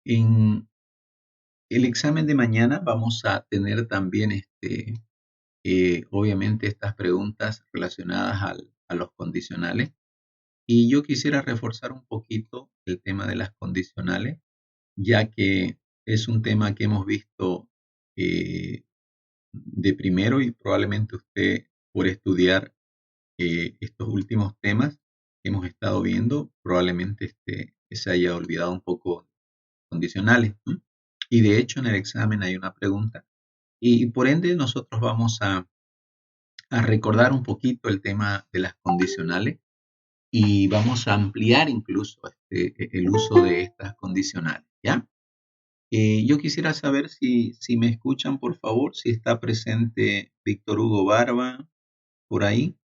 En el examen de mañana vamos a tener también, obviamente, estas preguntas relacionadas a los condicionales. Y yo quisiera reforzar un poquito el tema de las condicionales, ya que es un tema que hemos visto eh, de primero y probablemente usted, por estudiar estos últimos temas que hemos estado viendo, probablemente se haya olvidado un poco condicionales, ¿no? Y de hecho en el examen hay una pregunta y por ende nosotros vamos a recordar un poquito el tema de las condicionales y vamos a ampliar incluso el uso de estas condicionales, ¿ya? Yo quisiera saber si me escuchan, por favor, si está presente Víctor Hugo Barba por ahí.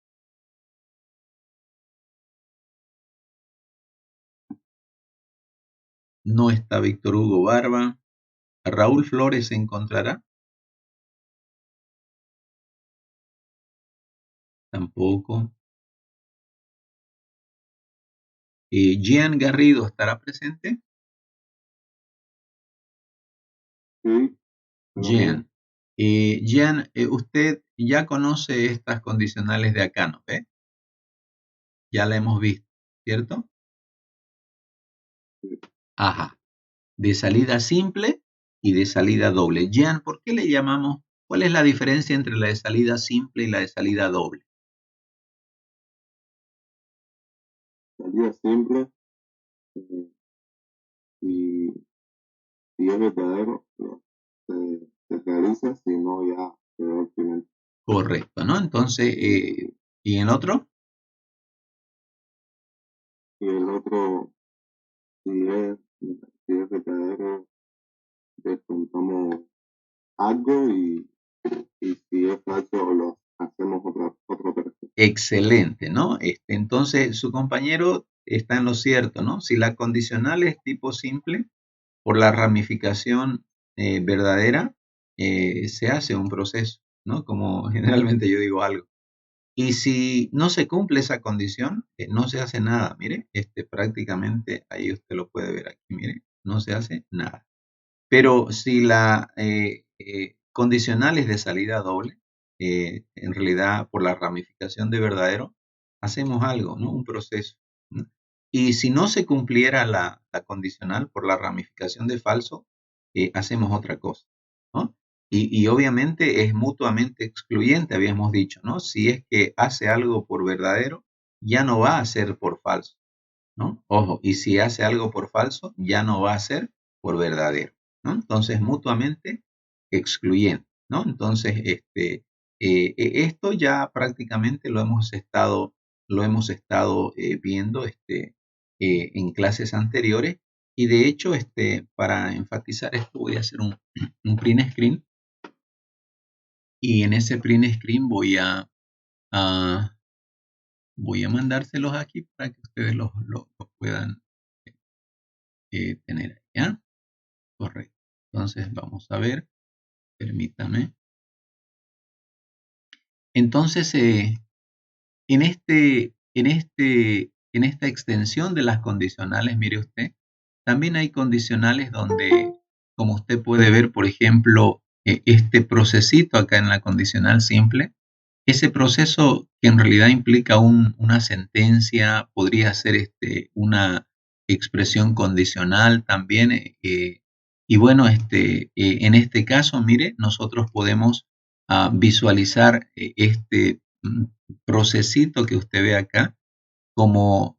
No está Víctor Hugo Barba. Raúl Flores se encontrará. Tampoco. Jean Garrido estará presente. Sí, Jean. Jean, usted ya conoce estas condicionales de acá, ¿no ve? Ya la hemos visto, ¿cierto? sí. Ajá. De salida simple y de salida doble. Jean, ¿por qué le llamamos? ¿Cuál es la diferencia entre la de salida simple y la de salida doble? Salida simple, eh, y si es verdadero, se realiza, si no, ya quedó al final. Correcto, ¿no? Entonces, ¿y en otro? Y el otro, si es, si es verdadero, descontamos algo y si es falso, lo hacemos otra operación. Excelente, ¿no? Entonces, su compañero está en lo cierto, ¿no? Si la condicional es tipo simple, por la ramificación verdadera, se hace un proceso, ¿no? Como generalmente yo digo algo. Y si no se cumple esa condición, no se hace nada. Mire, prácticamente ahí usted lo puede ver aquí, mire, no se hace nada. Pero si la condicional es de salida doble, en realidad por la ramificación de verdadero, hacemos algo, ¿no? Un proceso, ¿no? Y si no se cumpliera la condicional por la ramificación de falso, hacemos otra cosa, ¿no? Y obviamente es mutuamente excluyente, habíamos dicho, ¿no? Si es que hace algo por verdadero, ya no va a ser por falso, ¿no? Ojo, y si hace algo por falso, ya no va a ser por verdadero, ¿no? Entonces, mutuamente excluyente, ¿no? Entonces, esto ya prácticamente lo hemos estado viendo en clases anteriores y de hecho, para enfatizar esto voy a hacer un print screen y en ese print screen a- voy a mandárselos aquí para que ustedes los puedan tener, ¿ya? Correcto. Entonces, vamos a ver, permítame. Entonces, en esta extensión de las condicionales, mire usted, también hay condicionales donde, como usted puede ver, por ejemplo, este procesito acá en la condicional simple, ese proceso que en realidad implica una sentencia, podría ser una expresión condicional también. Y bueno, en este caso, mire, nosotros podemos visualizar procesito que usted ve acá como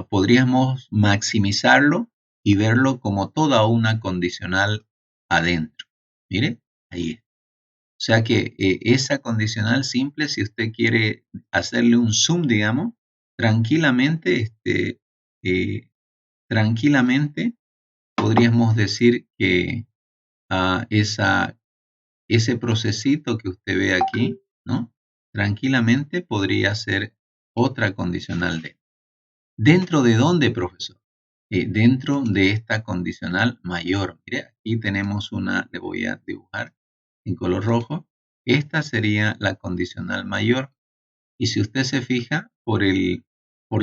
podríamos maximizarlo y verlo como toda una condicional adentro. Mire, ahí es. O sea que esa condicional simple, si usted quiere hacerle un zoom, digamos, tranquilamente, eh, tranquilamente podríamos decir que ese procesito que usted ve aquí, ¿no? Tranquilamente podría ser otra condicional de. ¿Dentro de dónde, profesor? Dentro de esta condicional mayor. Mire, aquí tenemos una, le voy a dibujar en color rojo. Esta sería la condicional mayor. Y si usted se fija por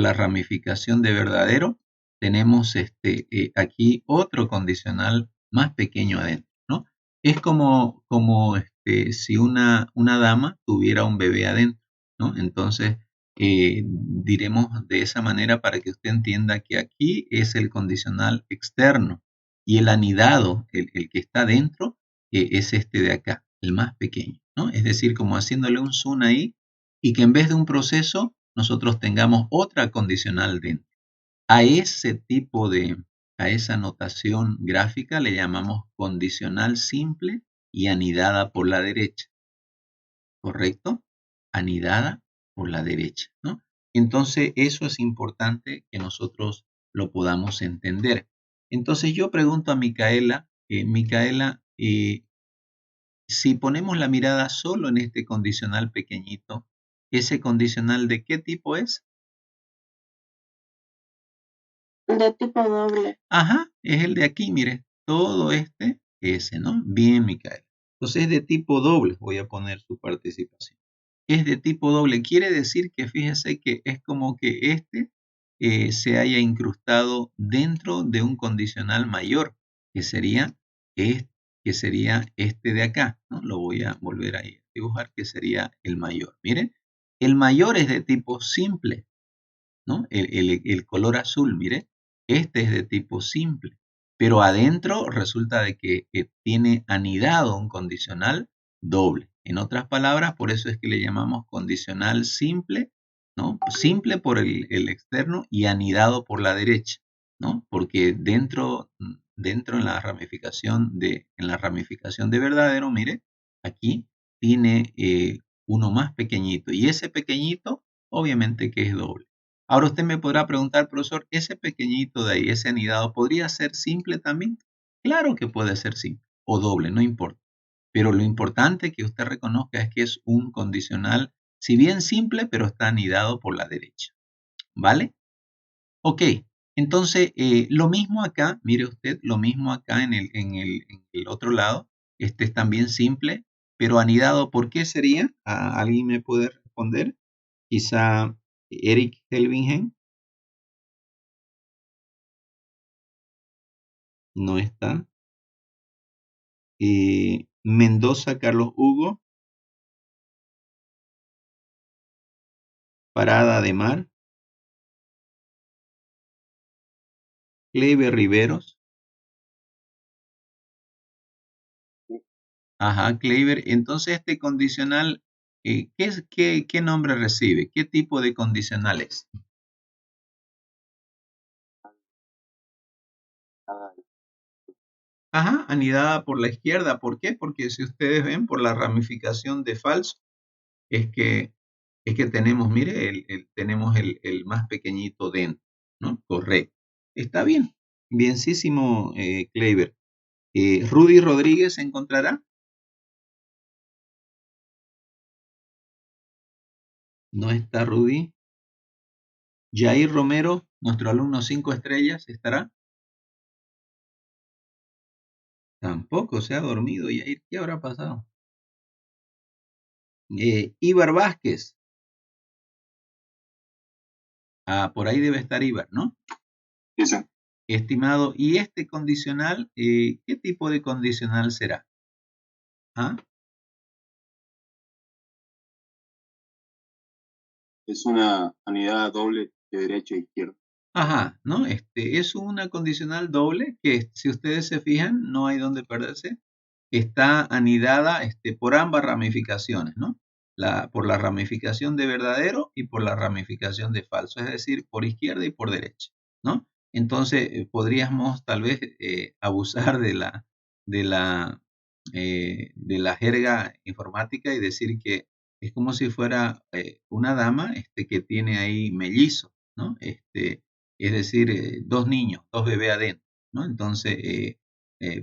la ramificación de verdadero, tenemos aquí otro condicional más pequeño adentro, ¿no? Es como si una dama tuviera un bebé adentro, ¿no? Entonces, diremos de esa manera para que usted entienda que aquí es el condicional externo y el anidado, el que está dentro, es este de acá, el más pequeño, ¿no? Es decir, como haciéndole un zoom ahí y que en vez de un proceso nosotros tengamos otra condicional dentro. A ese tipo a esa notación gráfica le llamamos condicional simple y anidada por la derecha, ¿correcto? Anidada por la derecha, ¿no? Entonces, eso es importante que nosotros lo podamos entender. Entonces, yo pregunto a Micaela, Micaela, si ponemos la mirada solo en este condicional pequeñito, ¿ese condicional de qué tipo es? De tipo doble. Ajá, es el de aquí, mire, todo ese, ¿no? Bien, Micaela. Entonces es de tipo doble, voy a poner su participación. Es de tipo doble, quiere decir que fíjese que es como que se haya incrustado dentro de un condicional mayor, que sería este, este de acá, ¿no? Lo voy a volver a dibujar, que sería el mayor. Miren, el mayor es de tipo simple, ¿no? El color azul, mire, este es de tipo simple, pero adentro resulta de que tiene anidado un condicional doble. En otras palabras, por eso es que le llamamos condicional simple, ¿no? Simple por el externo y anidado por la derecha, ¿no? Porque dentro en la ramificación de verdadero, mire, aquí tiene uno más pequeñito y ese pequeñito obviamente que es doble. Ahora usted me podrá preguntar, profesor, ¿ese pequeñito de ahí, ese anidado, podría ser simple también? Claro que puede ser simple o doble, no importa. Pero lo importante que usted reconozca es que es un condicional, si bien simple, pero está anidado por la derecha. ¿Vale? Ok, entonces lo mismo acá, mire usted, lo mismo acá en el otro lado. Este es también simple, pero anidado, ¿por qué sería? ¿Alguien me puede responder? Quizá Eric Helvingen. No está. Mendoza Carlos Hugo, Parada de Mar, Kleiber Riveros. Ajá, Kleiber. Entonces este condicional, ¿qué nombre recibe? ¿Qué tipo de condicional es? Ajá, anidada por la izquierda. ¿Por qué? Porque si ustedes ven por la ramificación de falso, es que, es que tenemos, mire, tenemos el más pequeñito dentro, ¿no? Correcto. Está bien. Bienísimo, Kleiber. Rudy Rodríguez se encontrará. No está Rudy. Jair Romero, nuestro alumno 5 estrellas, ¿estará? Tampoco se ha dormido Jair. ¿Qué habrá pasado? Ibar Vázquez. Ah, por ahí debe estar Ibar, ¿no? Sí, sí. Estimado, ¿y este condicional, qué tipo de condicional será? ¿Ah? Es una anidada doble de derecha a izquierda. Ajá, ¿no? Es una condicional doble que, si ustedes se fijan, no hay donde perderse. Está anidada por ambas ramificaciones, ¿no? Por la ramificación de verdadero y por la ramificación de falso, es decir, por izquierda y por derecha, ¿no? Entonces, podríamos tal vez abusar de la jerga informática y decir que es como si fuera una dama que tiene ahí mellizo, ¿no? Es decir, dos niños, dos bebés adentro, ¿no? Entonces,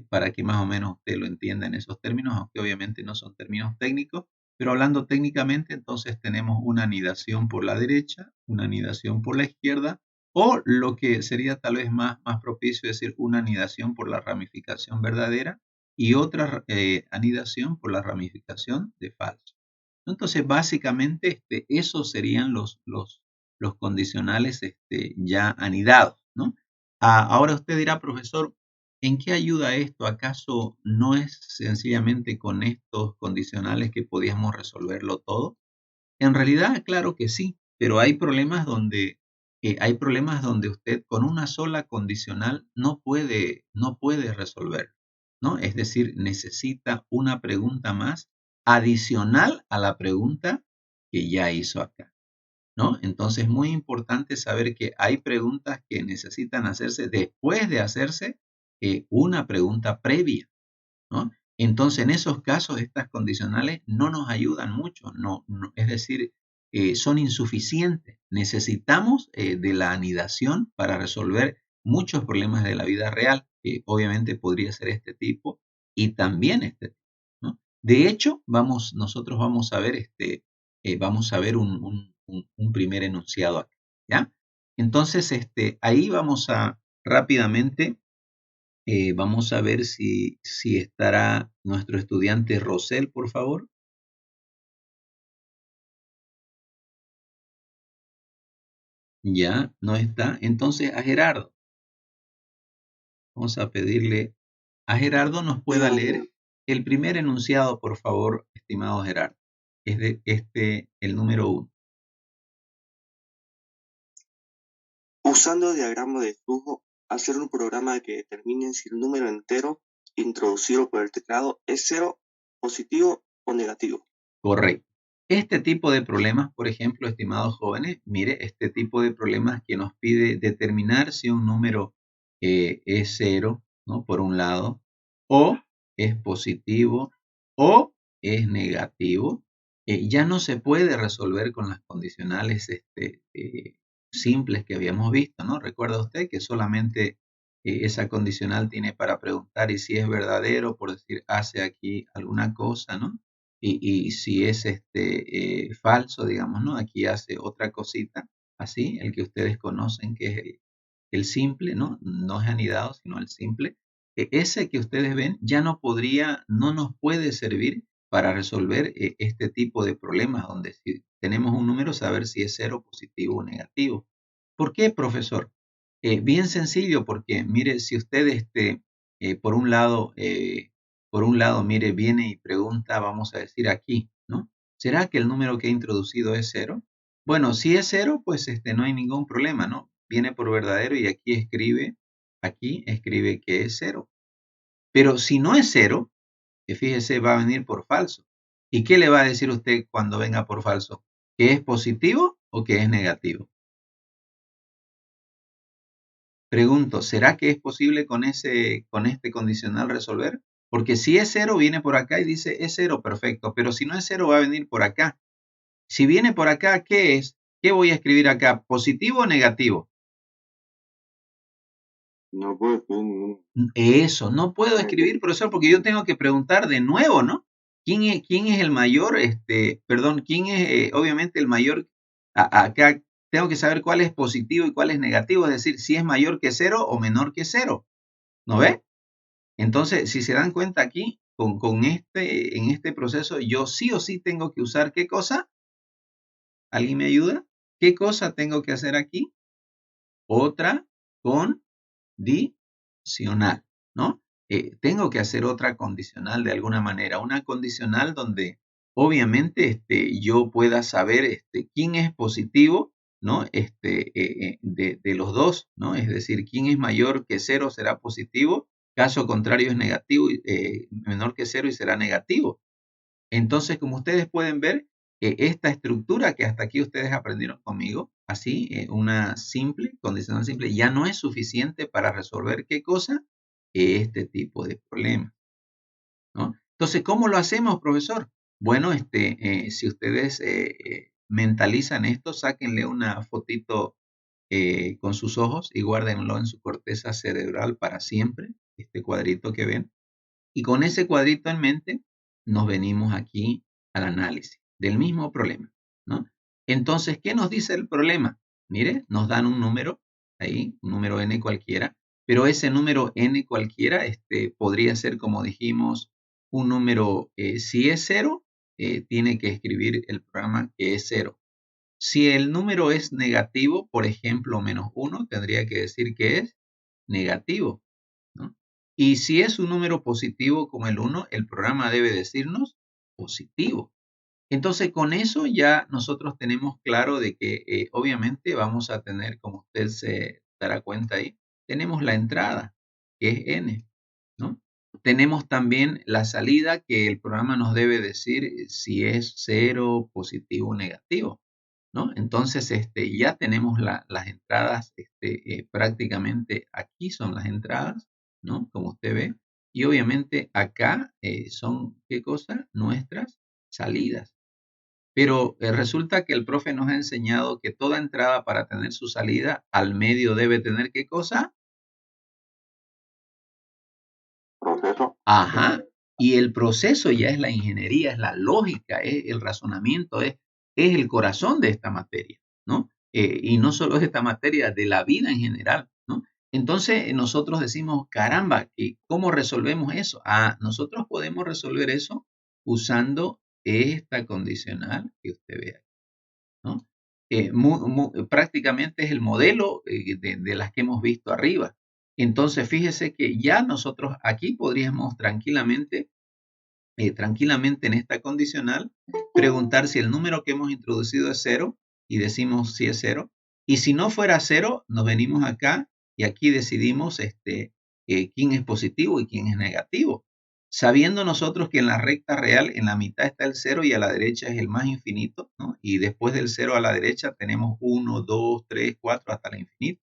para que más o menos usted lo entienda en esos términos, aunque obviamente no son términos técnicos, pero hablando técnicamente, entonces tenemos una anidación por la derecha, una anidación por la izquierda, o lo que sería tal vez más propicio decir una anidación por la ramificación verdadera y otra anidación por la ramificación de falso. Entonces, básicamente, esos serían los condicionales ya anidados, ¿no? Ahora usted dirá, profesor, ¿en qué ayuda esto? ¿Acaso no es sencillamente con estos condicionales que podíamos resolverlo todo? En realidad, claro que sí, pero hay problemas donde usted con una sola condicional no puede resolver, ¿no? Es decir, necesita una pregunta más adicional a la pregunta que ya hizo acá, ¿no? Entonces, muy importante saber que hay preguntas que necesitan hacerse después de hacerse una pregunta previa, ¿no? Entonces, en esos casos, estas condicionales no nos ayudan mucho, es decir, son insuficientes. Necesitamos de la anidación para resolver muchos problemas de la vida real, que obviamente podría ser este tipo y también este tipo, ¿no? De hecho, nosotros vamos a ver un primer enunciado acá, ¿ya? Entonces, ahí vamos a rápidamente vamos a ver si estará nuestro estudiante Rosel, por favor. Ya, no está. Entonces, a Gerardo. Vamos a pedirle a Gerardo nos pueda leer el primer enunciado, por favor, estimado Gerardo. Es de el número 1. Usando diagrama de flujo, hacer un programa que determine si el número entero introducido por el teclado es 0, positivo o negativo. Correcto. Este tipo de problemas, por ejemplo, estimados jóvenes, mire, este tipo de problemas que nos pide determinar si un número es 0, ¿no? Por un lado, o es positivo, o es negativo, ya no se puede resolver con las condicionales simples que habíamos visto, ¿no? Recuerda usted que solamente esa condicional tiene para preguntar y si es verdadero, por decir, hace aquí alguna cosa, ¿no? Y si es falso, digamos, ¿no? Aquí hace otra cosita, así, el que ustedes conocen, que es el simple, ¿no? No es anidado, sino el simple. Ese que ustedes ven ya no nos puede servir para resolver este tipo de problemas, donde si tenemos un número, saber si es 0, positivo o negativo. ¿Por qué, profesor? Bien sencillo, porque mire, si usted por un lado, mire, viene y pregunta, vamos a decir aquí, ¿no? ¿Será que el número que he introducido es 0? Bueno, si es 0, pues no hay ningún problema, ¿no? Viene por verdadero y aquí escribe que es 0. Pero si no es 0, que fíjese, va a venir por falso. ¿Y qué le va a decir usted cuando venga por falso? ¿Que es positivo o que es negativo? Pregunto, ¿será que es posible con este condicional resolver? Porque si es 0, viene por acá y dice es 0, perfecto. Pero si no es 0, va a venir por acá. Si viene por acá, ¿qué es? ¿Qué voy a escribir acá? ¿Positivo o negativo? No puedo escribir ningún. Eso, no puedo escribir, profesor, porque yo tengo que preguntar de nuevo, ¿no? ¿Quién es el mayor? ¿Quién es obviamente el mayor? Acá tengo que saber cuál es positivo y cuál es negativo, es decir, si es mayor que 0 o menor que 0. ¿No ve? Entonces, si se dan cuenta aquí, en este proceso, yo sí o sí tengo que usar ¿qué cosa? ¿Alguien me ayuda? ¿Qué cosa tengo que hacer aquí? Otra condicional, ¿no? Tengo que hacer otra condicional de alguna manera, una condicional donde obviamente yo pueda saber quién es positivo, ¿no? De los dos, ¿no? Es decir, quién es mayor que 0 será positivo, caso contrario es negativo, menor que 0 y será negativo. Entonces, como ustedes pueden ver, esta estructura que hasta aquí ustedes aprendieron conmigo, así, una simple, condicional simple, ya no es suficiente para resolver qué cosa, este tipo de problemas, ¿no? Entonces, ¿cómo lo hacemos, profesor? Bueno, si ustedes mentalizan esto, sáquenle una fotito con sus ojos y guárdenlo en su corteza cerebral para siempre, este cuadrito que ven. Y con ese cuadrito en mente, nos venimos aquí al análisis del mismo problema, ¿no? Entonces, ¿qué nos dice el problema? Mire, nos dan un número, ahí, un número n cualquiera, pero ese número n cualquiera podría ser, como dijimos, un número, si es 0, tiene que escribir el programa que es 0. Si el número es negativo, por ejemplo, -1, tendría que decir que es negativo, ¿no? Y si es un número positivo como el 1, el programa debe decirnos positivo. Entonces, con eso ya nosotros tenemos claro de que obviamente vamos a tener, como usted se dará cuenta ahí, tenemos la entrada, que es n, ¿no? Tenemos también la salida, que el programa nos debe decir si es 0, positivo o negativo, ¿no? Entonces, ya tenemos las entradas, prácticamente aquí son las entradas, ¿no? Como usted ve. Y obviamente acá son, ¿qué cosa? Nuestras salidas. Pero resulta que el profe nos ha enseñado que toda entrada para tener su salida al medio debe tener ¿qué cosa? Proceso. Ajá. Y el proceso ya es la ingeniería, es la lógica, es el razonamiento, es el corazón de esta materia, ¿no? Y no solo de esta materia, de la vida en general, ¿no? Entonces nosotros decimos, caramba, ¿cómo resolvemos eso? Nosotros podemos resolver eso usando esta condicional que usted ve aquí, ¿no? Prácticamente es el modelo de las que hemos visto arriba. Entonces, fíjese que ya nosotros aquí podríamos tranquilamente en esta condicional preguntar si el número que hemos introducido es 0 y decimos si es 0. Y si no fuera 0, nos venimos acá y aquí decidimos quién es positivo y quién es negativo. Sabiendo nosotros que en la recta real, en la mitad está el 0 y a la derecha es el más infinito, ¿no? Y después del 0 a la derecha tenemos 1, 2, 3, 4 hasta el infinito.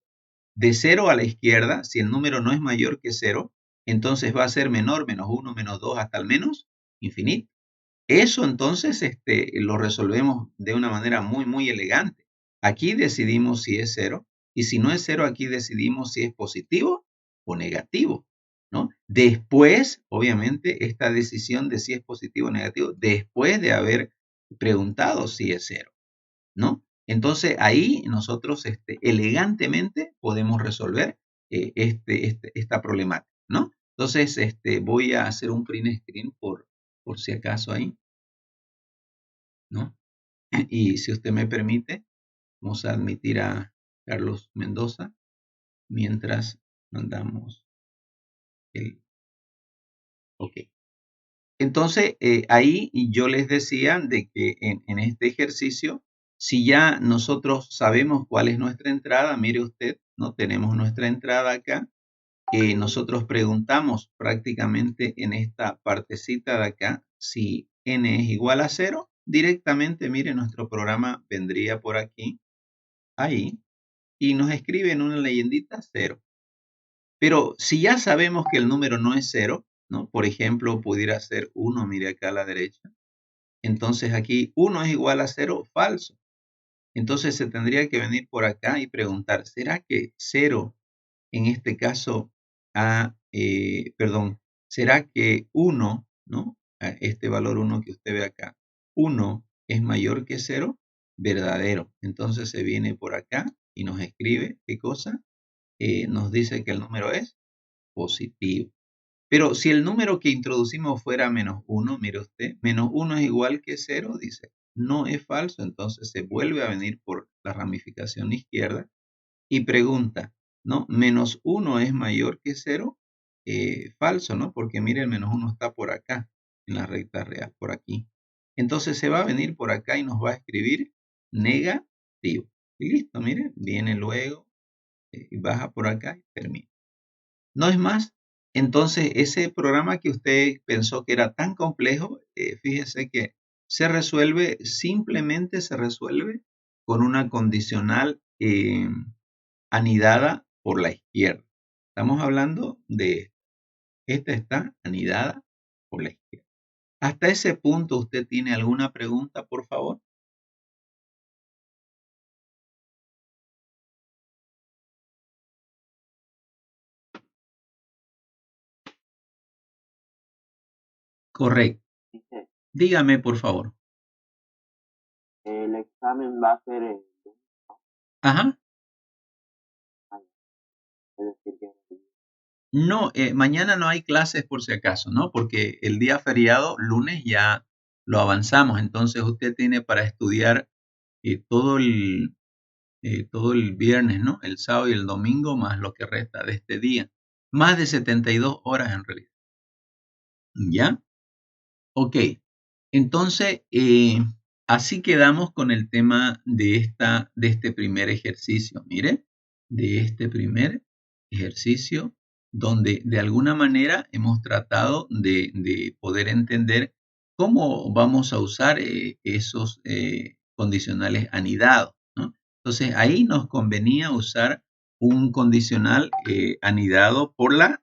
De 0 a la izquierda, si el número no es mayor que 0, entonces va a ser menor, menos 1, menos 2 hasta el menos infinito. Eso entonces lo resolvemos de una manera muy, muy elegante. Aquí decidimos si es 0 y si no es 0, aquí decidimos si es positivo o negativo, ¿no? Después, obviamente, esta decisión de si es positivo o negativo, después de haber preguntado si es 0, ¿no? Entonces ahí nosotros elegantemente podemos resolver esta problemática, ¿no? Entonces voy a hacer un print screen por si acaso ahí, ¿no? Y si usted me permite, vamos a admitir a Carlos Mendoza mientras mandamos el... Ok. Entonces, ahí yo les decía de que en este ejercicio, si ya nosotros sabemos cuál es nuestra entrada, mire usted, ¿no? Tenemos nuestra entrada acá. Nosotros preguntamos prácticamente en esta partecita de acá si n es igual a 0. Directamente, mire, nuestro programa vendría por aquí, ahí, y nos escribe en una leyendita 0. Pero si ya sabemos que el número no es 0, ¿no? Por ejemplo, pudiera ser 1, mire acá a la derecha. Entonces aquí 1 es igual a 0, falso. Entonces se tendría que venir por acá y preguntar, ¿será que 0 en este caso será que 1, ¿no? Este valor 1 que usted ve acá, 1 es mayor que 0? Verdadero. Entonces se viene por acá y nos escribe, ¿qué cosa? Nos dice que el número es positivo. Pero si el número que introducimos fuera menos 1, mire usted, menos 1 es igual que 0, dice, no es falso, entonces se vuelve a venir por la ramificación izquierda y pregunta, ¿no? Menos 1 es mayor que 0, falso, ¿no? Porque mire, el menos 1 está por acá, en la recta real, por aquí. Entonces se va a venir por acá y nos va a escribir negativo. Y listo, mire, viene luego y baja por acá y termina. No es más. Entonces, ese programa que usted pensó que era tan complejo, fíjese que simplemente se resuelve con una condicional anidada por la izquierda. Estamos hablando de esta está anidada por la izquierda. Hasta ese punto, ¿usted tiene alguna pregunta, por favor? Correcto. Dice, Dígame, por favor. el examen va a ser el lunes, Ajá. es decir, que No, mañana no hay clases por si acaso, ¿no? Porque el día feriado, lunes, ya lo avanzamos. Entonces usted tiene para estudiar todo todo el viernes, ¿no? El sábado y el domingo, más lo que resta de este día. Más de 72 horas en realidad. ¿Ya? Ok. Entonces, así quedamos con el tema de este primer ejercicio. Mire, de este primer ejercicio, donde de alguna manera hemos tratado de poder entender cómo vamos a usar esos condicionales anidados, ¿no? Entonces, ahí nos convenía usar un condicional anidado por la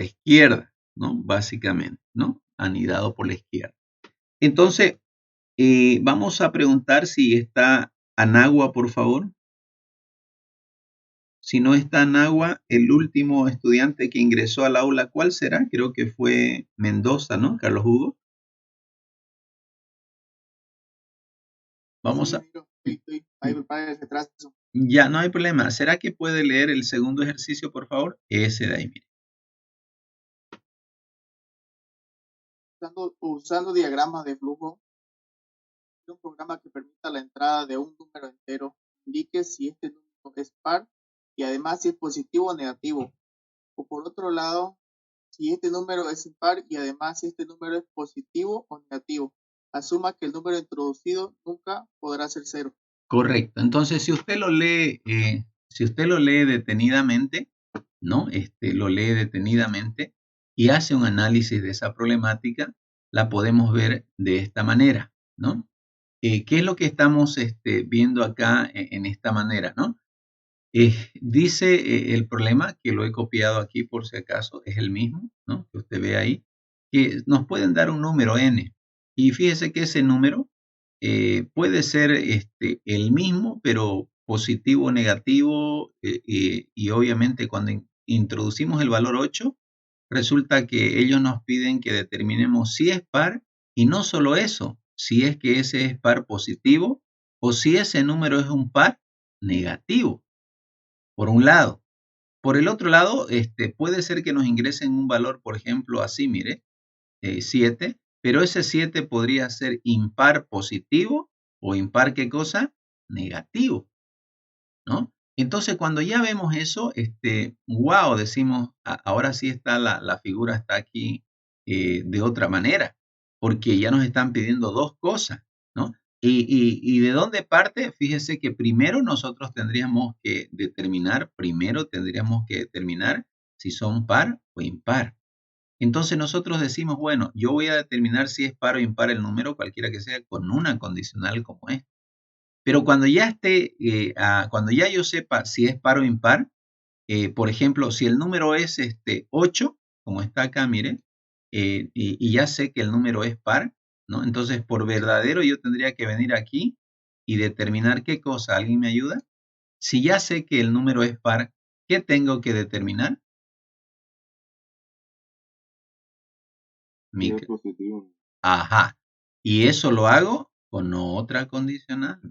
izquierda, ¿no? Básicamente, ¿no? Anidado por la izquierda. Entonces, vamos a preguntar si está Anagua, por favor. Si no está Anagua, el último estudiante que ingresó al aula, ¿cuál será? Creo que fue Mendoza, ¿no? Carlos Hugo. Vamos a... Ya, no hay problema. ¿Será que puede leer el segundo ejercicio, por favor? Ese de ahí, mire. Usando diagramas de flujo, un programa que permita la entrada de un número entero, indique si este número es par y además si es positivo o negativo. O por otro lado, si este número es impar y además si este número es positivo o negativo. Asuma que el número introducido nunca podrá ser cero. Correcto. Entonces, si usted lo lee detenidamente, ¿no? Lo lee detenidamente y hace un análisis de esa problemática, la podemos ver de esta manera, ¿no? ¿Qué es lo que estamos viendo acá en esta manera, ¿no? Dice el problema, que lo he copiado aquí por si acaso, es el mismo, ¿no? Que usted ve ahí, que nos pueden dar un número n. Y fíjese que ese número puede ser el mismo, pero positivo o negativo, y obviamente cuando introducimos el valor 8, resulta que ellos nos piden que determinemos si es par, y no solo eso, si es que ese es par positivo o si ese número es un par negativo, por un lado. Por el otro lado, puede ser que nos ingresen un valor, por ejemplo, así, mire, 7, pero ese 7 podría ser impar positivo o impar, ¿qué cosa? Negativo, ¿no? Entonces, cuando ya vemos eso, wow, decimos, ahora sí está la figura está aquí de otra manera, porque ya nos están pidiendo dos cosas, ¿no? ¿Y de dónde parte? Fíjese que primero tendríamos que determinar si son par o impar. Entonces nosotros decimos, bueno, yo voy a determinar si es par o impar el número, cualquiera que sea, con una condicional como esta. Pero cuando ya cuando ya yo sepa si es par o impar, por ejemplo, si el número es 8, como está acá, mire, y ya sé que el número es par, ¿no? Entonces, por verdadero yo tendría que venir aquí y determinar qué cosa. ¿Alguien me ayuda? Si ya sé que el número es par, ¿qué tengo que determinar? Si es positivo. Ajá. Y eso lo hago con otra condicional,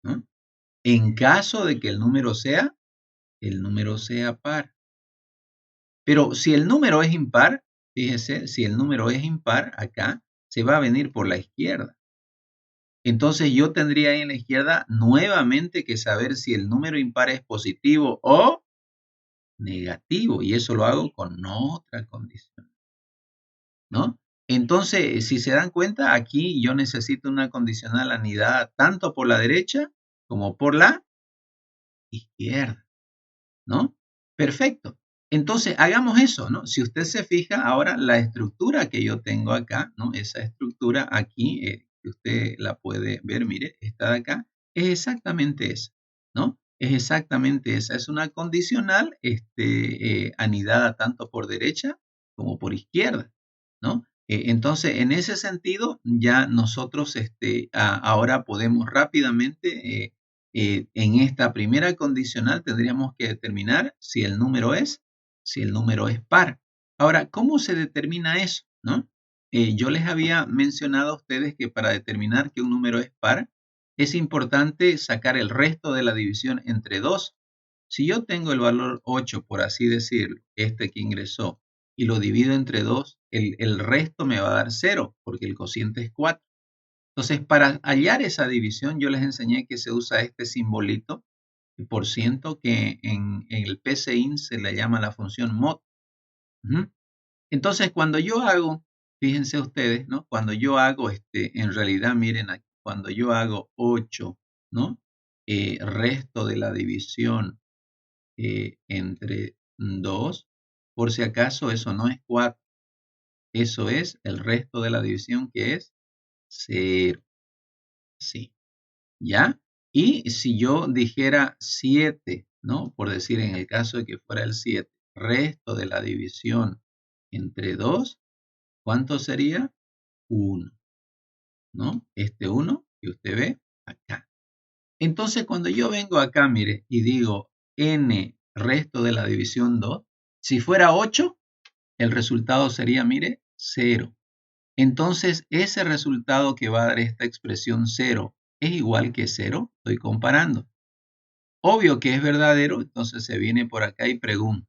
¿no? En caso de que el número sea par. Pero si el número es impar, fíjese, si el número es impar, acá se va a venir por la izquierda. Entonces yo tendría ahí en la izquierda nuevamente que saber si el número impar es positivo o negativo. Y eso lo hago con otra condición, ¿no? Entonces, si se dan cuenta, aquí yo necesito una condicional anidada tanto por la derecha como por la izquierda, ¿no? Perfecto. Entonces, hagamos eso, ¿no? Si usted se fija, ahora la estructura que yo tengo acá, ¿no? Esa estructura aquí, que usted la puede ver, mire, esta de acá, es exactamente esa, ¿no? Es exactamente esa. Es una condicional anidada tanto por derecha como por izquierda, ¿no? Entonces, en ese sentido, ya nosotros ahora podemos rápidamente en esta primera condicional tendríamos que determinar si el número es par. Ahora, ¿cómo se determina eso? ¿No? Yo les había mencionado a ustedes que para determinar que un número es par, es importante sacar el resto de la división entre 2. Si yo tengo el valor 8, por así decirlo, que ingresó, y lo divido entre 2, el resto me va a dar 0, porque el cociente es 4. Entonces, para hallar esa división, yo les enseñé que se usa este simbolito por ciento, que en el PCIN se le llama la función mod. Entonces, cuando yo hago, fíjense ustedes, ¿no? Cuando yo hago, en realidad, miren aquí, cuando yo hago 8, ¿no? Resto de la división entre 2, por si acaso, eso no es 4. Eso es el resto de la división, que es 0. Sí, ¿ya? Y si yo dijera 7, ¿no? Por decir, en el caso de que fuera el 7, resto de la división entre 2, ¿cuánto sería? 1, ¿no? Este 1 que usted ve acá. Entonces, cuando yo vengo acá, mire, y digo n resto de la división 2, si fuera 8, el resultado sería, mire, 0. Entonces, ese resultado que va a dar esta expresión 0 es igual que 0, estoy comparando. Obvio que es verdadero, entonces se viene por acá y pregunta,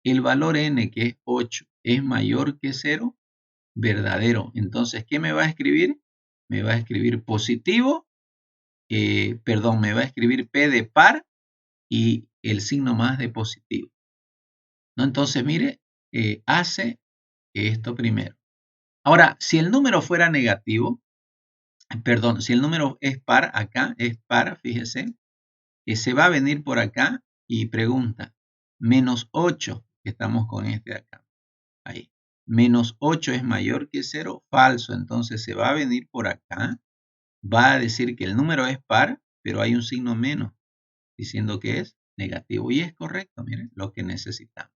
¿el valor n, que es 8, es mayor que 0? Verdadero. Entonces, ¿qué me va a escribir? Me va a escribir positivo, me va a escribir P de par y el signo más de positivo, ¿no? Entonces, mire, hace esto primero. Ahora, si el número fuera negativo, si el número es par, acá es par, fíjese, se va a venir por acá y pregunta, menos 8, estamos con este de acá, ahí, menos 8 es mayor que 0, falso, entonces se va a venir por acá, va a decir que el número es par, pero hay un signo menos, diciendo que es negativo, y es correcto, miren, lo que necesitamos.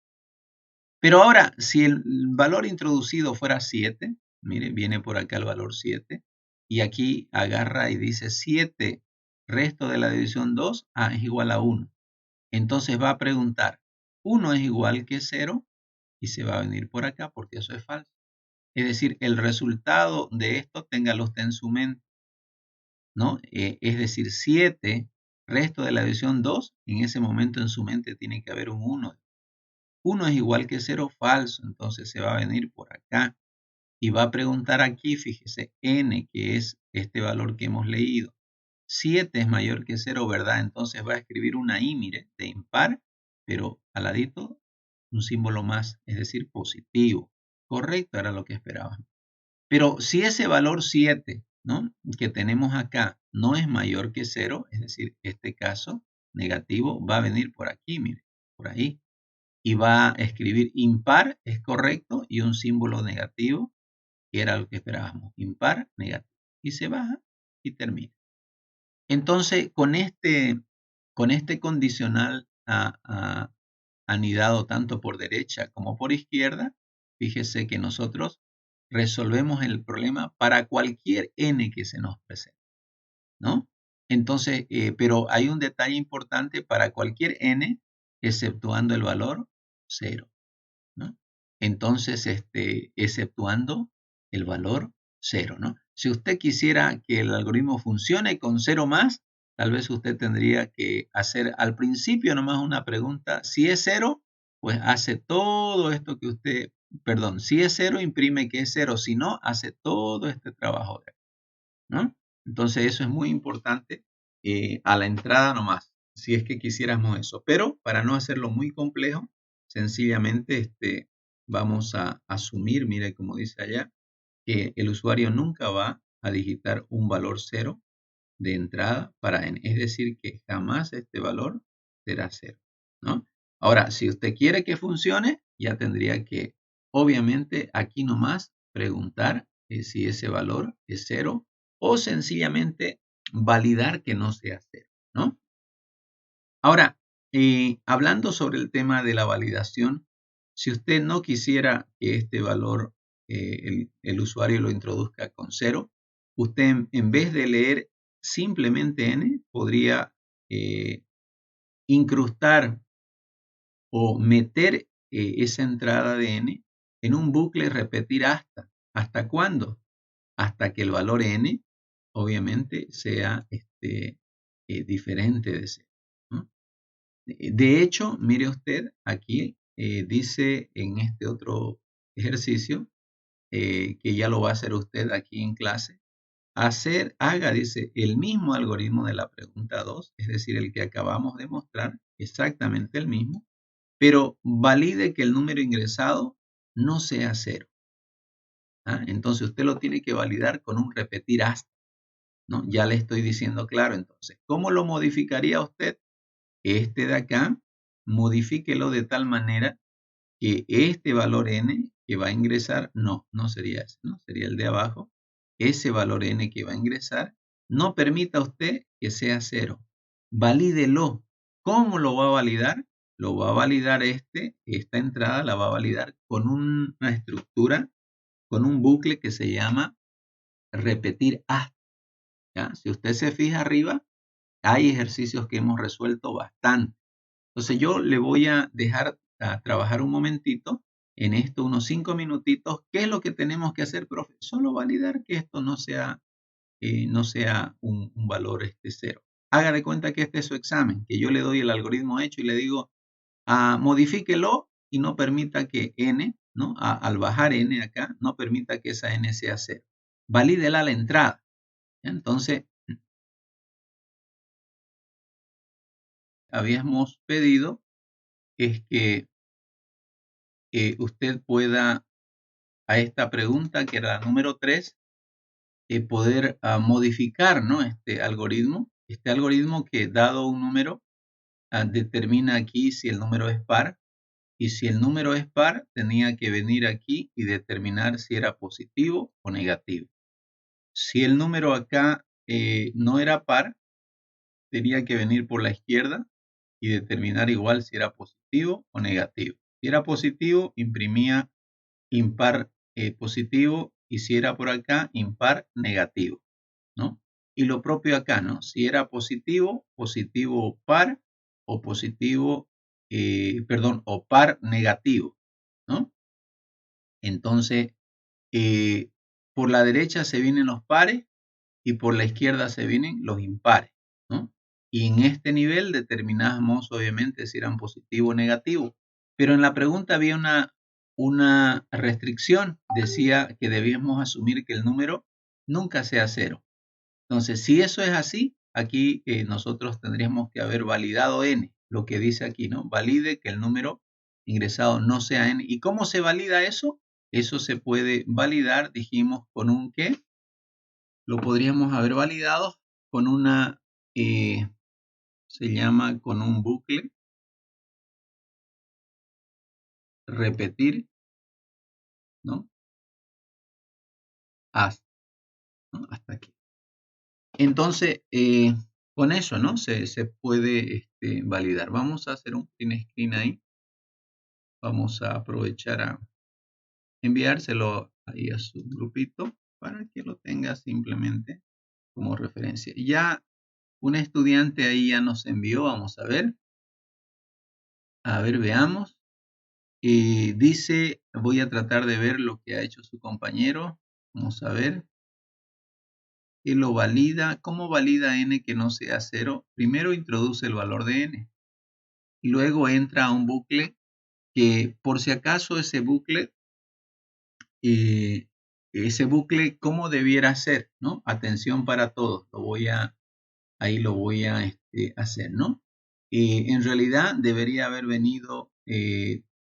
Pero ahora, si el valor introducido fuera 7, mire, viene por acá el valor 7, y aquí agarra y dice 7 resto de la división 2, es igual a 1. Entonces va a preguntar, 1 es igual que 0, y se va a venir por acá porque eso es falso. Es decir, el resultado de esto, téngalo usted en su mente, ¿no? Es decir, 7 resto de la división 2, en ese momento en su mente tiene que haber un 1. 1 es igual que 0, falso, entonces se va a venir por acá y va a preguntar aquí, fíjese, n, que es este valor que hemos leído. 7 es mayor que 0, ¿verdad? Entonces va a escribir una i, mire, de impar, pero al ladito un símbolo más, es decir, positivo. Correcto, era lo que esperábamos. Pero si ese valor 7, ¿no?, que tenemos acá no es mayor que 0, es decir, este caso negativo, va a venir por aquí, mire, por ahí. Y va a escribir impar, es correcto, y un símbolo negativo, que era lo que esperábamos, impar, negativo. Y se baja y termina. Entonces, con este condicional anidado tanto por derecha como por izquierda, fíjese que nosotros resolvemos el problema para cualquier n que se nos presente, ¿no? Entonces, pero hay un detalle importante para cualquier n, exceptuando el valor 0, ¿no? Entonces, exceptuando el valor 0, ¿no? Si usted quisiera que el algoritmo funcione con 0 más, tal vez usted tendría que hacer al principio nomás una pregunta. Si es 0, pues hace todo esto que usted, perdón, si es 0, imprime que es 0. Si no, hace todo este trabajo, ¿no? Entonces, eso es muy importante a la entrada nomás, si es que quisiéramos eso. Pero para no hacerlo muy complejo, sencillamente vamos a asumir, mire como dice allá, que el usuario nunca va a digitar un valor 0 de entrada para n. Es decir, que jamás este valor será 0, ¿no? Ahora, si usted quiere que funcione, ya tendría que, obviamente, aquí nomás preguntar si ese valor es 0 o sencillamente validar que no sea 0, ¿no? Ahora, hablando sobre el tema de la validación, si usted no quisiera que este valor, el usuario lo introduzca con 0, usted en vez de leer simplemente n, podría incrustar o meter esa entrada de n en un bucle, repetir hasta. ¿Hasta cuándo? Hasta que el valor n, obviamente, sea diferente de 0, ¿no? De hecho, mire usted, aquí dice en este otro ejercicio, que ya lo va a hacer usted aquí en clase, haga, dice, el mismo algoritmo de la pregunta 2, es decir, el que acabamos de mostrar, exactamente el mismo, pero valide que el número ingresado no sea 0. Entonces usted lo tiene que validar con un repetir hasta, ¿no? Ya le estoy diciendo claro. Entonces, ¿cómo lo modificaría usted? Este de acá, modifíquelo de tal manera que este valor n que va a ingresar, no sería ese, ¿no? Sería el de abajo. Ese valor n que va a ingresar, no permita usted que sea 0. Valídelo. ¿Cómo lo va a validar? Lo va a validar esta entrada la va a validar con una estructura, con un bucle que se llama repetir hasta. ¿Ya? Si usted se fija arriba, hay ejercicios que hemos resuelto bastante. Entonces yo le voy a dejar a trabajar un momentito en esto, unos 5 minutitos. ¿Qué es lo que tenemos que hacer, profe? Solo validar que esto no sea un valor 0. Haga de cuenta que este es su examen, que yo le doy el algoritmo hecho y le digo, modifíquelo y no permita que n, ¿no? Al bajar n acá, no permita que esa n sea 0. Valídela a la entrada. Entonces, habíamos pedido es que usted pueda, a esta pregunta, que era la número 3, poder modificar, ¿no? Este algoritmo que dado un número, determina aquí si el número es par, y si el número es par, tenía que venir aquí y determinar si era positivo o negativo. Si el número acá no era par, tenía que venir por la izquierda y determinar igual si era positivo o negativo. Si era positivo, imprimía impar positivo, y si era por acá, impar negativo, ¿no? Y lo propio acá, ¿no? Si era positivo, positivo par, o positivo, o par negativo, ¿no? Entonces, por la derecha se vienen los pares y por la izquierda se vienen los impares, ¿no? Y en este nivel determinamos obviamente si eran positivo o negativo. Pero en la pregunta había una restricción, decía que debíamos asumir que el número nunca sea 0. Entonces, si eso es así, aquí nosotros tendríamos que haber validado n, lo que dice aquí, ¿no? Valide que el número ingresado no sea n. ¿Y cómo se valida eso? Eso se puede validar, dijimos, con un ¿qué? Lo podríamos haber validado con una, se llama con un bucle, repetir, ¿no? Hasta, ¿no? Hasta aquí. Entonces, con eso, ¿no? Se puede validar. Vamos a hacer un print screen ahí. Vamos a aprovechar a enviárselo ahí a su grupito para que lo tenga simplemente como referencia. Ya un estudiante ahí ya nos envió, vamos a ver. A ver, veamos. Dice, voy a tratar de ver lo que ha hecho su compañero. Vamos a ver. Que lo valida. ¿Cómo valida n que no sea 0? Primero introduce el valor de n. Y luego entra a un bucle que, por si acaso, ese bucle, ¿cómo debiera ser? ¿No? Atención para todos. Ahí lo voy a hacer, ¿no? En realidad debería haber venido,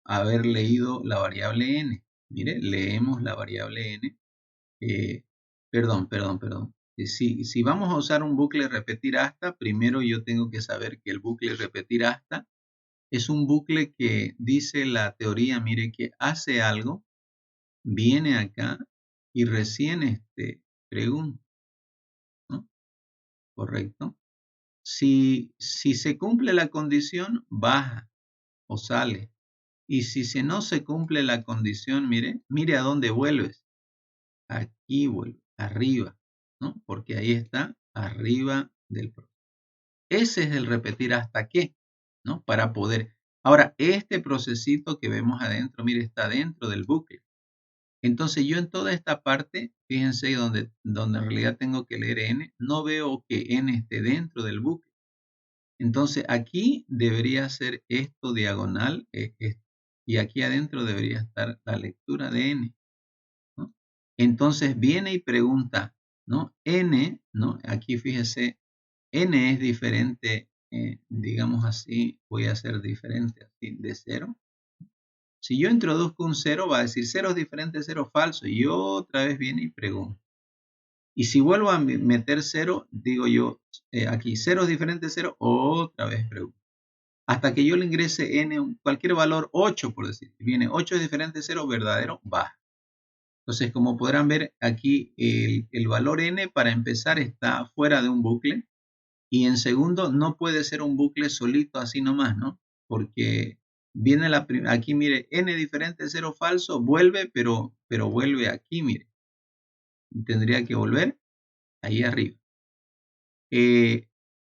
haber leído la variable n. Mire, leemos la variable n. Perdón. Si vamos a usar un bucle repetir hasta, primero yo tengo que saber que el bucle repetir hasta es un bucle que dice la teoría, mire, que hace algo, viene acá y recién pregunta, ¿no? Correcto. Si se cumple la condición, baja o sale. Y si no se cumple la condición, mire a dónde vuelves. Aquí vuelve, arriba, ¿no? Porque ahí está, arriba del proceso. Ese es el repetir hasta qué, ¿no? Para poder. Ahora, este procesito que vemos adentro, mire, está dentro del bucle. Entonces, yo en toda esta parte, fíjense donde en realidad tengo que leer n, no veo que n esté dentro del bucle. Entonces, aquí debería ser esto diagonal, y aquí adentro debería estar la lectura de n, ¿no? Entonces, viene y pregunta, ¿no? N, ¿no? Aquí fíjese, N es diferente, digamos así, voy a hacer diferente así, de 0. Si yo introduzco un 0, va a decir 0 es diferente de 0 falso. Y otra vez viene y pregunta. Y si vuelvo a meter 0, digo yo, aquí 0 es diferente de 0, otra vez pregunto. Hasta que yo le ingrese n, cualquier valor 8, por decir. Viene 8 es diferente de 0, verdadero, baja. Entonces, como podrán ver, aquí el valor n para empezar está fuera de un bucle. Y en segundo, no puede ser un bucle solito así nomás, ¿no? Porque viene aquí, mire, n diferente de 0 falso, vuelve, pero vuelve aquí, mire. Tendría que volver ahí arriba.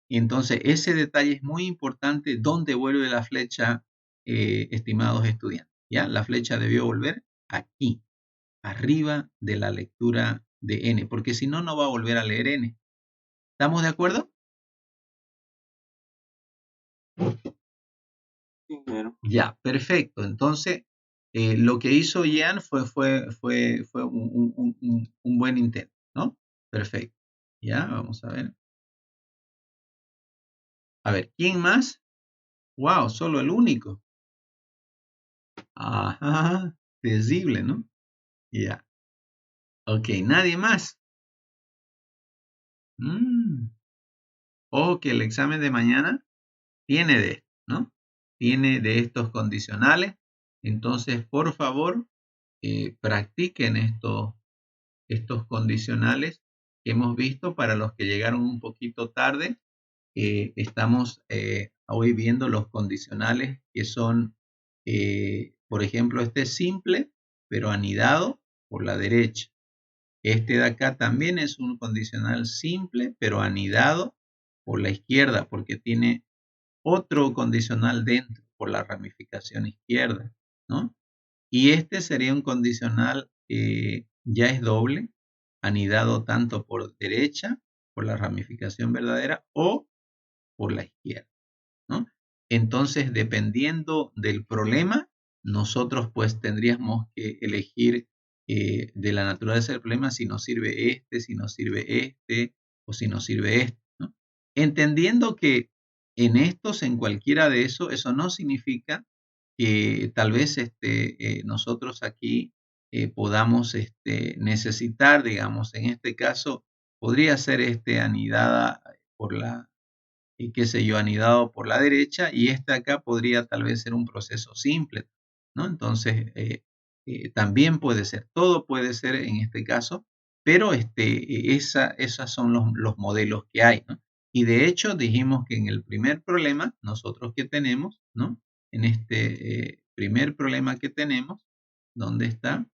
Entonces, ese detalle es muy importante. ¿Dónde vuelve la flecha, estimados estudiantes? ¿Ya? La flecha debió volver aquí, arriba de la lectura de n, porque si no, no va a volver a leer n. ¿Estamos de acuerdo? Sí, claro. Ya, perfecto. Entonces, lo que hizo Ian fue un buen intento, ¿no? Perfecto. Ya, vamos a ver. A ver, ¿quién más? Wow, solo el único. Ajá, terrible, ¿no? Ya. Ok, nadie más. Ojo que el examen de mañana tiene de esto, ¿no? Tiene de estos condicionales. Entonces, por favor, practiquen estos condicionales que hemos visto. Para los que llegaron un poquito tarde, estamos hoy viendo los condicionales que son, por ejemplo, este es simple, pero anidado por la derecha. Este de acá también es un condicional simple, pero anidado por la izquierda, porque tiene otro condicional dentro por la ramificación izquierda, ¿no? Y este sería un condicional, ya es doble, anidado tanto por derecha, por la ramificación verdadera, o por la izquierda, ¿no? Entonces, dependiendo del problema, nosotros pues tendríamos que elegir de la naturaleza del problema si nos sirve este, si nos sirve este, o si nos sirve este, ¿no? Entendiendo que en estos, en cualquiera de esos, eso no significa que tal vez nosotros aquí podamos necesitar, digamos, en este caso, podría ser anidada por la, qué sé yo, anidado por la derecha, y acá podría tal vez ser un proceso simple, ¿no? Entonces, también puede ser, todo puede ser en este caso, pero esas son los modelos que hay, ¿no? Y de hecho dijimos que en el primer problema, nosotros que tenemos, ¿no? En este primer problema que tenemos, ¿dónde está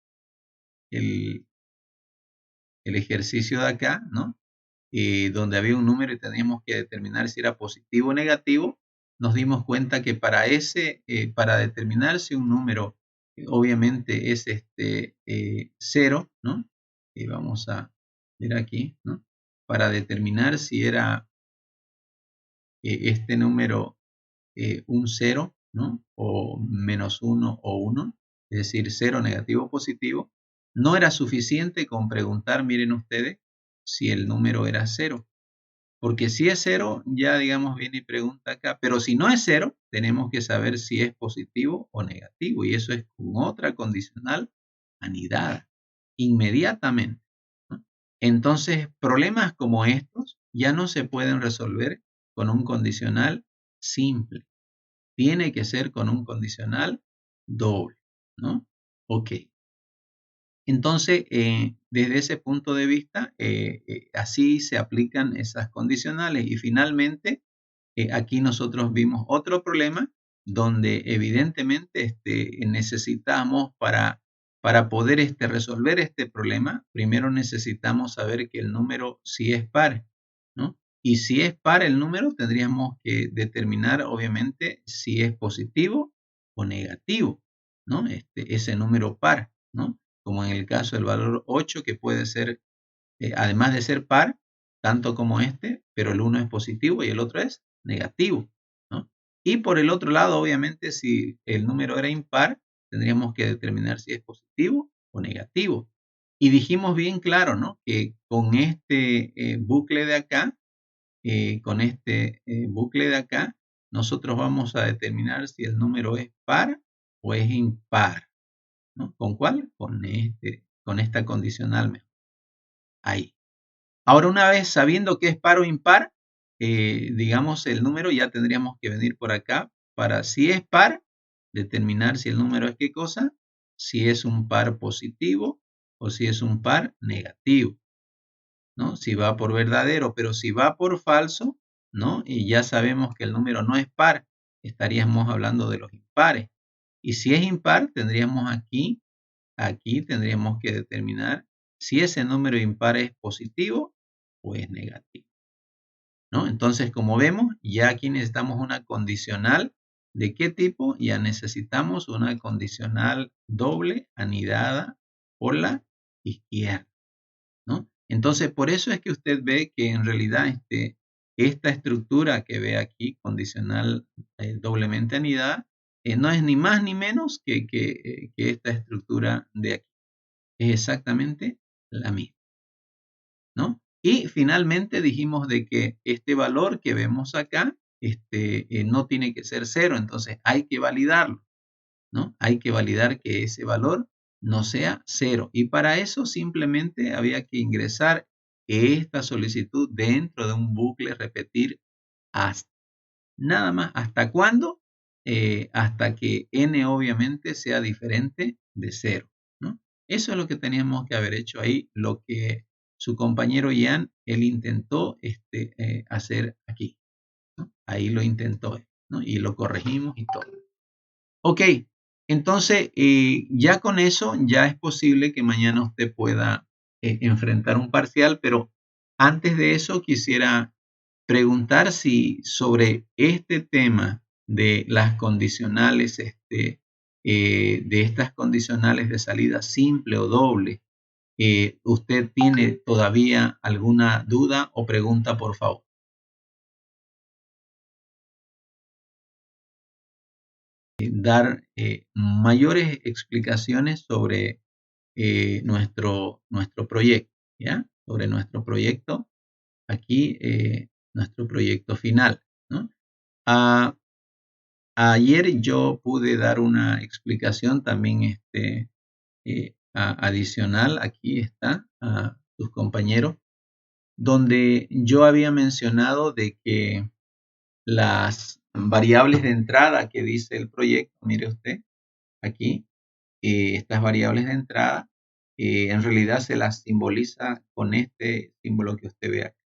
el ejercicio de acá, ¿no? Donde había un número y teníamos que determinar si era positivo o negativo, nos dimos cuenta que para determinar si un número obviamente es 0, ¿no? Vamos a ver aquí, ¿no? Para determinar si era este número un 0, ¿no? O -1 o 1, es decir, 0, negativo, positivo, no era suficiente con preguntar, miren ustedes, si el número era 0. Porque si es 0, ya digamos viene y pregunta acá, pero si no es 0, tenemos que saber si es positivo o negativo, y eso es con otra condicional anidada, inmediatamente, ¿no? Entonces, problemas como estos ya no se pueden resolver con un condicional simple. Tiene que ser con un condicional doble, ¿no? Ok. Entonces, desde ese punto de vista, así se aplican esas condicionales. Y finalmente, aquí nosotros vimos otro problema donde evidentemente necesitamos para poder resolver este problema, primero necesitamos saber que el número sí es par, ¿no? Y si es par el número, tendríamos que determinar obviamente si es positivo o negativo, ¿no? Ese número par, ¿no? Como en el caso del valor 8, que puede ser, además de ser par, tanto como pero el uno es positivo y el otro es negativo, ¿no? Y por el otro lado, obviamente, si el número era impar, tendríamos que determinar si es positivo o negativo. Y dijimos bien claro, ¿no? Que con este bucle de acá, nosotros vamos a determinar si el número es par o es impar, ¿no? ¿Con cuál? Con esta condicional. Ahí. Ahora, una vez sabiendo que es par o impar, digamos el número, ya tendríamos que venir por acá para, si es par, determinar si el número es qué cosa, si es un par positivo o si es un par negativo, ¿no? Si va por verdadero, pero si va por falso, ¿no? Y ya sabemos que el número no es par, estaríamos hablando de los impares. Y si es impar, tendríamos aquí tendríamos que determinar si ese número impar es positivo o es negativo, ¿no? Entonces, como vemos, ya aquí necesitamos una condicional. ¿De qué tipo? Ya necesitamos una condicional doble anidada por la izquierda, ¿no? Entonces, por eso es que usted ve que en realidad esta estructura que ve aquí, condicional doblemente anidada, no es ni más ni menos que esta estructura de aquí. Es exactamente la misma, ¿no? Y finalmente dijimos de que este valor que vemos acá no tiene que ser 0, entonces hay que validarlo, ¿no? Hay que validar que ese valor no sea 0. Y para eso simplemente había que ingresar esta solicitud dentro de un bucle, repetir hasta. Nada más. ¿Hasta cuándo? Hasta que n obviamente sea diferente de 0, ¿no? Eso es lo que teníamos que haber hecho ahí, lo que su compañero Ian, él intentó hacer aquí, ¿no? Ahí lo intentó, ¿no? Y lo corregimos y todo. Ok, entonces ya con eso ya es posible que mañana usted pueda enfrentar un parcial, pero antes de eso quisiera preguntar si sobre este tema de las condicionales, de estas condicionales de salida simple o doble, ¿usted tiene todavía alguna duda o pregunta, por favor? Dar mayores explicaciones sobre nuestro proyecto, ¿ya? Sobre nuestro proyecto, aquí nuestro proyecto final, ¿no? Ayer yo pude dar una explicación también adicional, aquí está, a sus compañeros, donde yo había mencionado de que las variables de entrada que dice el proyecto, mire usted, aquí, estas variables de entrada, en realidad se las simboliza con este símbolo que usted ve aquí.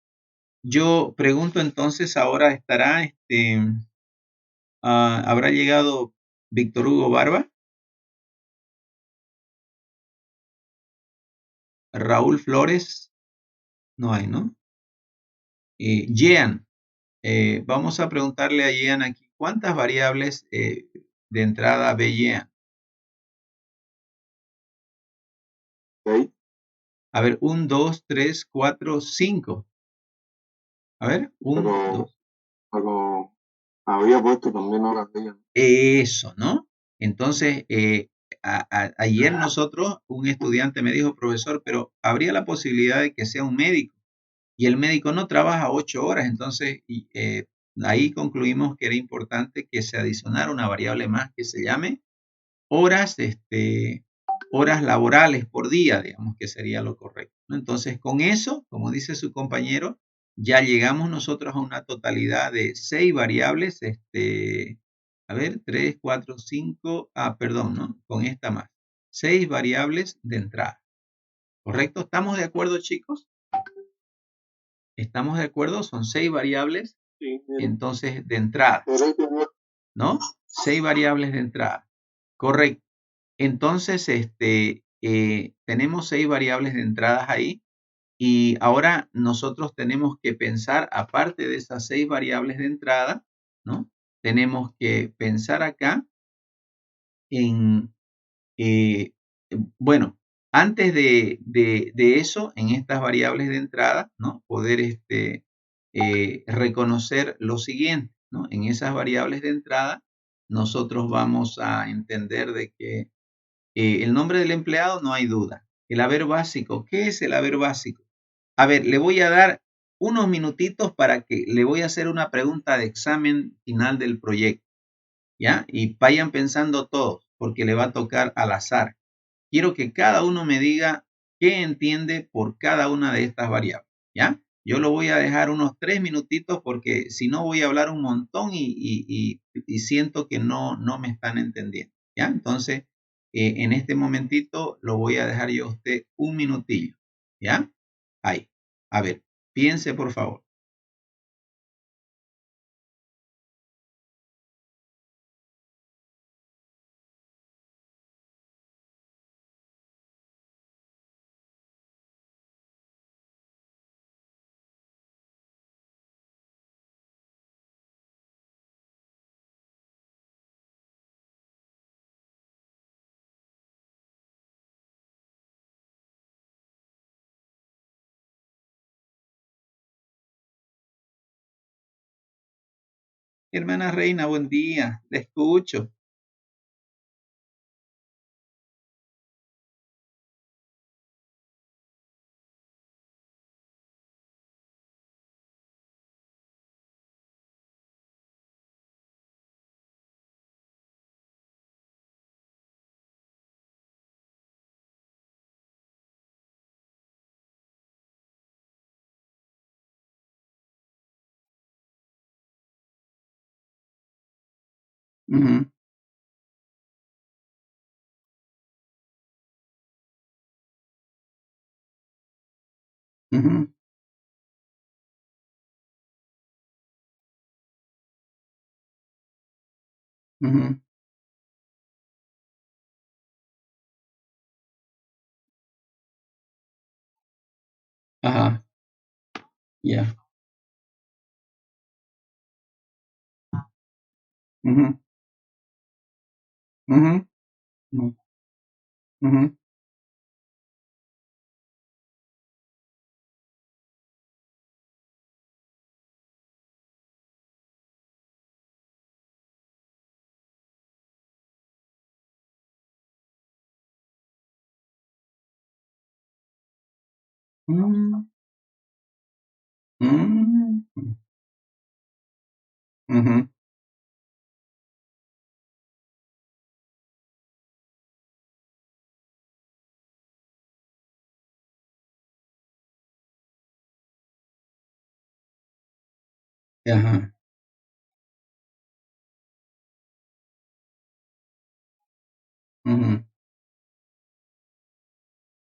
Yo pregunto entonces, ahora estará, ¿habrá llegado Víctor Hugo Barba? Raúl Flores, no hay, ¿no? Jean, vamos a preguntarle a Jean aquí, ¿cuántas variables de entrada ve Jean? ¿Ok? A ver, 1, 2, 3, 4, 5. A ver, 1, 2. Pero había puesto también horas de ella. Eso, ¿no? Entonces, ayer nosotros, un estudiante me dijo, profesor, pero habría la posibilidad de que sea un médico. Y el médico no trabaja 8 horas, entonces ahí concluimos que era importante que se adicionara una variable más que se llame horas, horas laborales por día, digamos que sería lo correcto, ¿no? Entonces, con eso, como dice su compañero, ya llegamos nosotros a una totalidad de 6 variables, a ver, 3, 4, 5, perdón, ¿no? Con esta más, 6 variables de entrada, ¿correcto? ¿Estamos de acuerdo, chicos? ¿Estamos de acuerdo? Son 6 variables, Sí, entonces, de entrada, ¿no? 6 variables de entrada, correcto. Entonces, tenemos 6 variables de entradas ahí y ahora nosotros tenemos que pensar, aparte de esas 6 variables de entrada, ¿no? Tenemos que pensar acá en, bueno, antes de eso, en estas variables de entrada, ¿no? Poder reconocer lo siguiente, ¿no? En esas variables de entrada, nosotros vamos a entender de que el nombre del empleado no hay duda, El haber básico. ¿Qué es el haber básico? A ver, le voy a dar unos minutitos para que le voy a hacer una pregunta de examen final del proyecto, ¿ya? Y vayan pensando todos, porque le va a tocar al azar. Quiero que cada uno me diga qué entiende por cada una de estas variables, ¿ya? Yo lo voy a dejar unos 3 minutitos porque si no voy a hablar un montón y siento que no me están entendiendo, ¿ya? Entonces, en este momentito lo voy a dejar yo a usted un minutillo, ¿ya? Ahí. A ver, piense por favor. Hermana Reina, buen día. Le escucho. Ujú, ujú, ujú. Ajá, ya. Ujú, ujú, ujú, ujú. Mm, mm, ujú, ajá, ujú,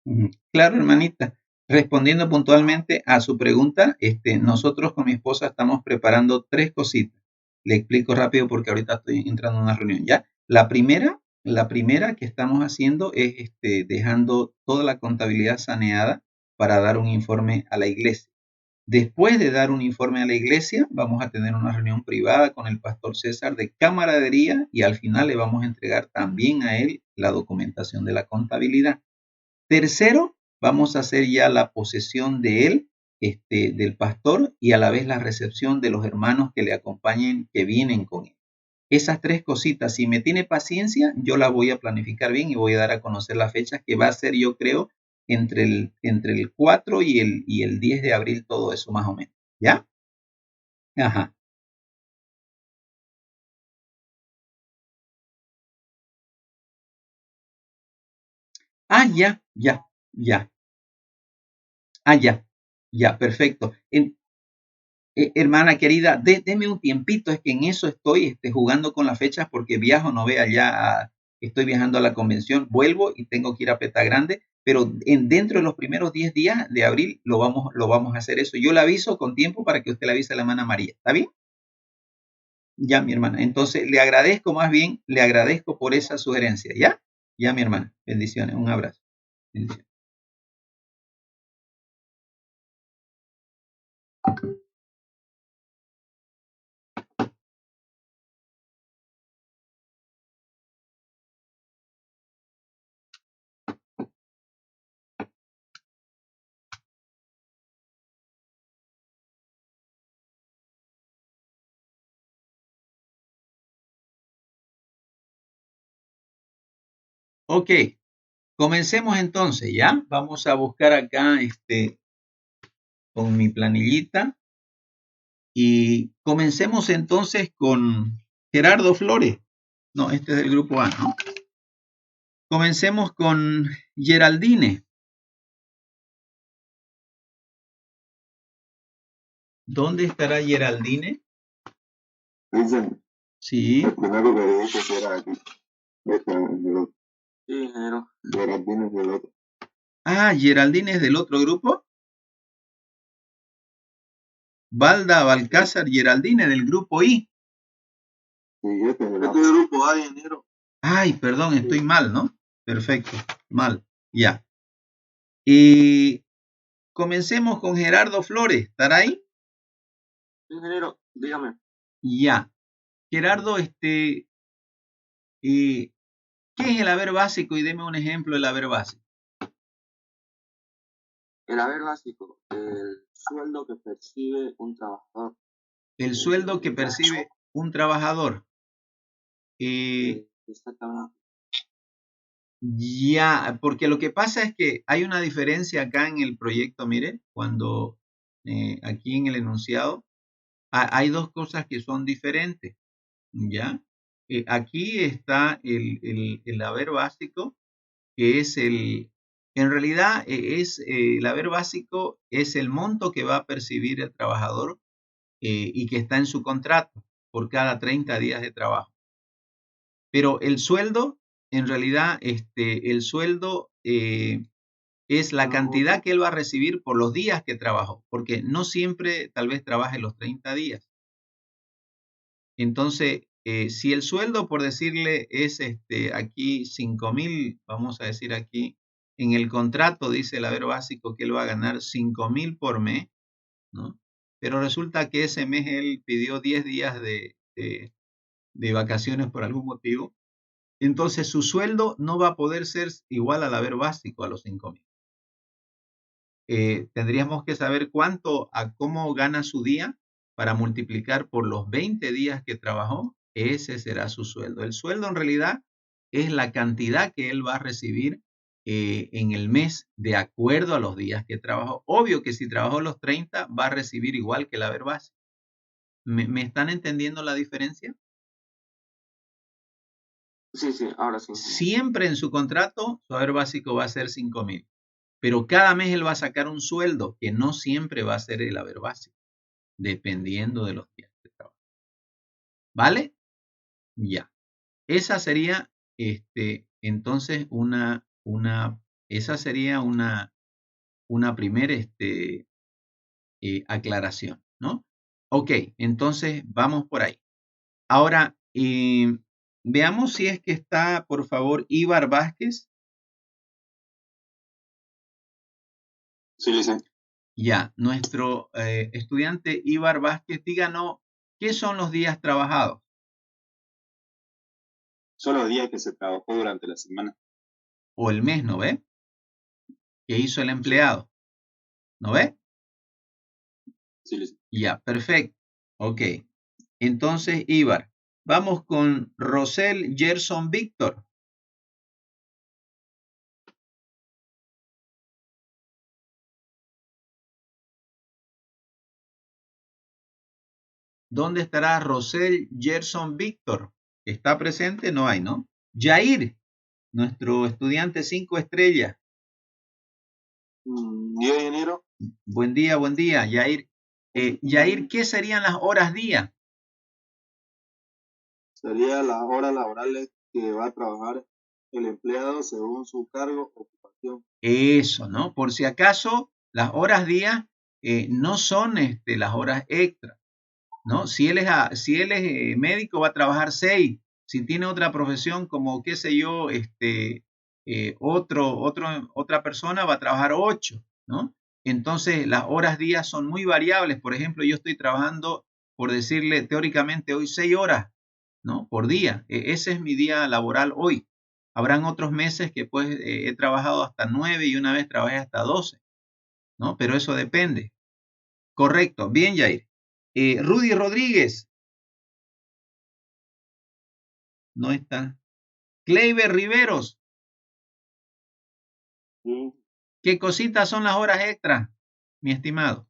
ujú. Claro, hermanita. Respondiendo puntualmente a su pregunta, nosotros con mi esposa estamos preparando 3 cositas. Le explico rápido porque ahorita estoy entrando en una reunión, ¿ya? La primera que estamos haciendo es, dejando toda la contabilidad saneada para dar un informe a la iglesia. Después de dar un informe a la iglesia, vamos a tener una reunión privada con el pastor César de camaradería y al final le vamos a entregar también a él la documentación de la contabilidad. Tercero, vamos a hacer ya la posesión de él, del pastor y a la vez la recepción de los hermanos que le acompañen, que vienen con él. Esas 3 cositas, si me tiene paciencia, yo las voy a planificar bien y voy a dar a conocer las fechas que va a ser, yo creo, entre el 4 y el 10 de abril, todo eso más o menos. ¿Ya? Ajá. Ah, ya, ya, ya. Ah, ya, ya, perfecto. Hermana querida, deme un tiempito, es que en eso estoy jugando con las fechas porque viajo, no vea ya, estoy viajando a la convención, vuelvo y tengo que ir a Peta Grande, pero dentro de los primeros 10 días de abril lo vamos a hacer eso. Yo le aviso con tiempo para que usted le avise a la hermana María, ¿está bien? Ya, mi hermana. Entonces, le agradezco más bien, le agradezco por esa sugerencia, ¿ya? Ya, mi hermana. Bendiciones, un abrazo. Bendiciones. Ok, Comencemos entonces, ¿ya? Vamos a buscar acá con mi planillita y comencemos entonces con Gerardo Flores. No, este es del grupo A, ¿no? Comencemos con Geraldine. ¿Dónde estará Geraldine? Dicen, Sí. lo primero que dije era aquí. Sí, ingeniero. Geraldine es del otro. Ah, Geraldine es del otro grupo. Balda, Balcázar, Geraldine del grupo I. Sí, este es el Este es el grupo A, ingeniero. Ay, perdón, estoy mal, ¿no? Perfecto, mal, ya. Y comencemos con Gerardo Flores, ¿estará ahí? Sí, ingeniero, dígame. Ya. Gerardo, ¿qué es el haber básico? Y deme un ejemplo del haber básico. El haber básico, el sueldo que percibe un trabajador. El sueldo que percibe un trabajador. Exactamente. Ya, porque lo que pasa es que hay una diferencia acá en el proyecto, mire, cuando aquí en el enunciado hay dos cosas que son diferentes, ¿ya? Aquí está el haber básico, que es en realidad el haber básico es el monto que va a percibir el trabajador y que está en su contrato por cada 30 días de trabajo. Pero el sueldo, en realidad, el sueldo es la cantidad que él va a recibir por los días que trabajó, porque no siempre tal vez trabaje los 30 días. Entonces, si el sueldo, por decirle, es aquí 5.000, vamos a decir aquí, en el contrato dice el haber básico que él va a ganar 5.000 por mes, ¿no? Pero resulta que ese mes él pidió 10 días de vacaciones por algún motivo. Entonces su sueldo no va a poder ser igual al haber básico a los 5.000. Tendríamos que saber cómo gana su día para multiplicar por los 20 días que trabajó. Ese será su sueldo. El sueldo en realidad es la cantidad que él va a recibir en el mes de acuerdo a los días que trabajó. Obvio que si trabajó los 30 va a recibir igual que el haber básico. ¿Me están entendiendo la diferencia? Sí, ahora sí. Siempre en su contrato su haber básico va a ser 5.000. Pero cada mes él va a sacar un sueldo que no siempre va a ser el haber básico, dependiendo de los días de trabajo. ¿Vale? Ya. Esa sería, entonces, esa sería una primera aclaración, ¿no? Ok, entonces vamos por ahí. Ahora, veamos si es que está, por favor, Ibar Vázquez. Sí, licenciado. Ya, nuestro estudiante Ibar Vázquez, díganos, ¿qué son los días trabajados? Son los días que se trabajó durante la semana. O el mes, ¿no ve? ¿Qué hizo el empleado? ¿No ve? Sí, licenciado. Ya, perfecto. Ok. Entonces, Ibar, vamos con Rosel Gerson Víctor. ¿Dónde estará Rosel Gerson Víctor? ¿Está presente? No hay, ¿no? Yair, nuestro estudiante 5 estrellas. Día de enero. Buen día, Yair. Yair, ¿qué serían las horas día? Sería las horas laborales que va a trabajar el empleado según su cargo o ocupación. Eso, ¿no? Por si acaso, las horas día no son las horas extras, ¿no? Si él es médico, va a trabajar 6. Si tiene otra profesión como, qué sé yo, otra persona va a trabajar 8, ¿no? Entonces, las horas día son muy variables. Por ejemplo, yo estoy trabajando, por decirle teóricamente hoy, 6 horas, ¿no? Por día. Ese es mi día laboral hoy. Habrán otros meses que pues he trabajado hasta 9 y una vez trabajé hasta 12, ¿no? Pero eso depende. Correcto. Bien, Jair. Rudy Rodríguez. No está. Kleiber Riveros. Sí, ¿Qué cositas son las horas extras, mi estimado?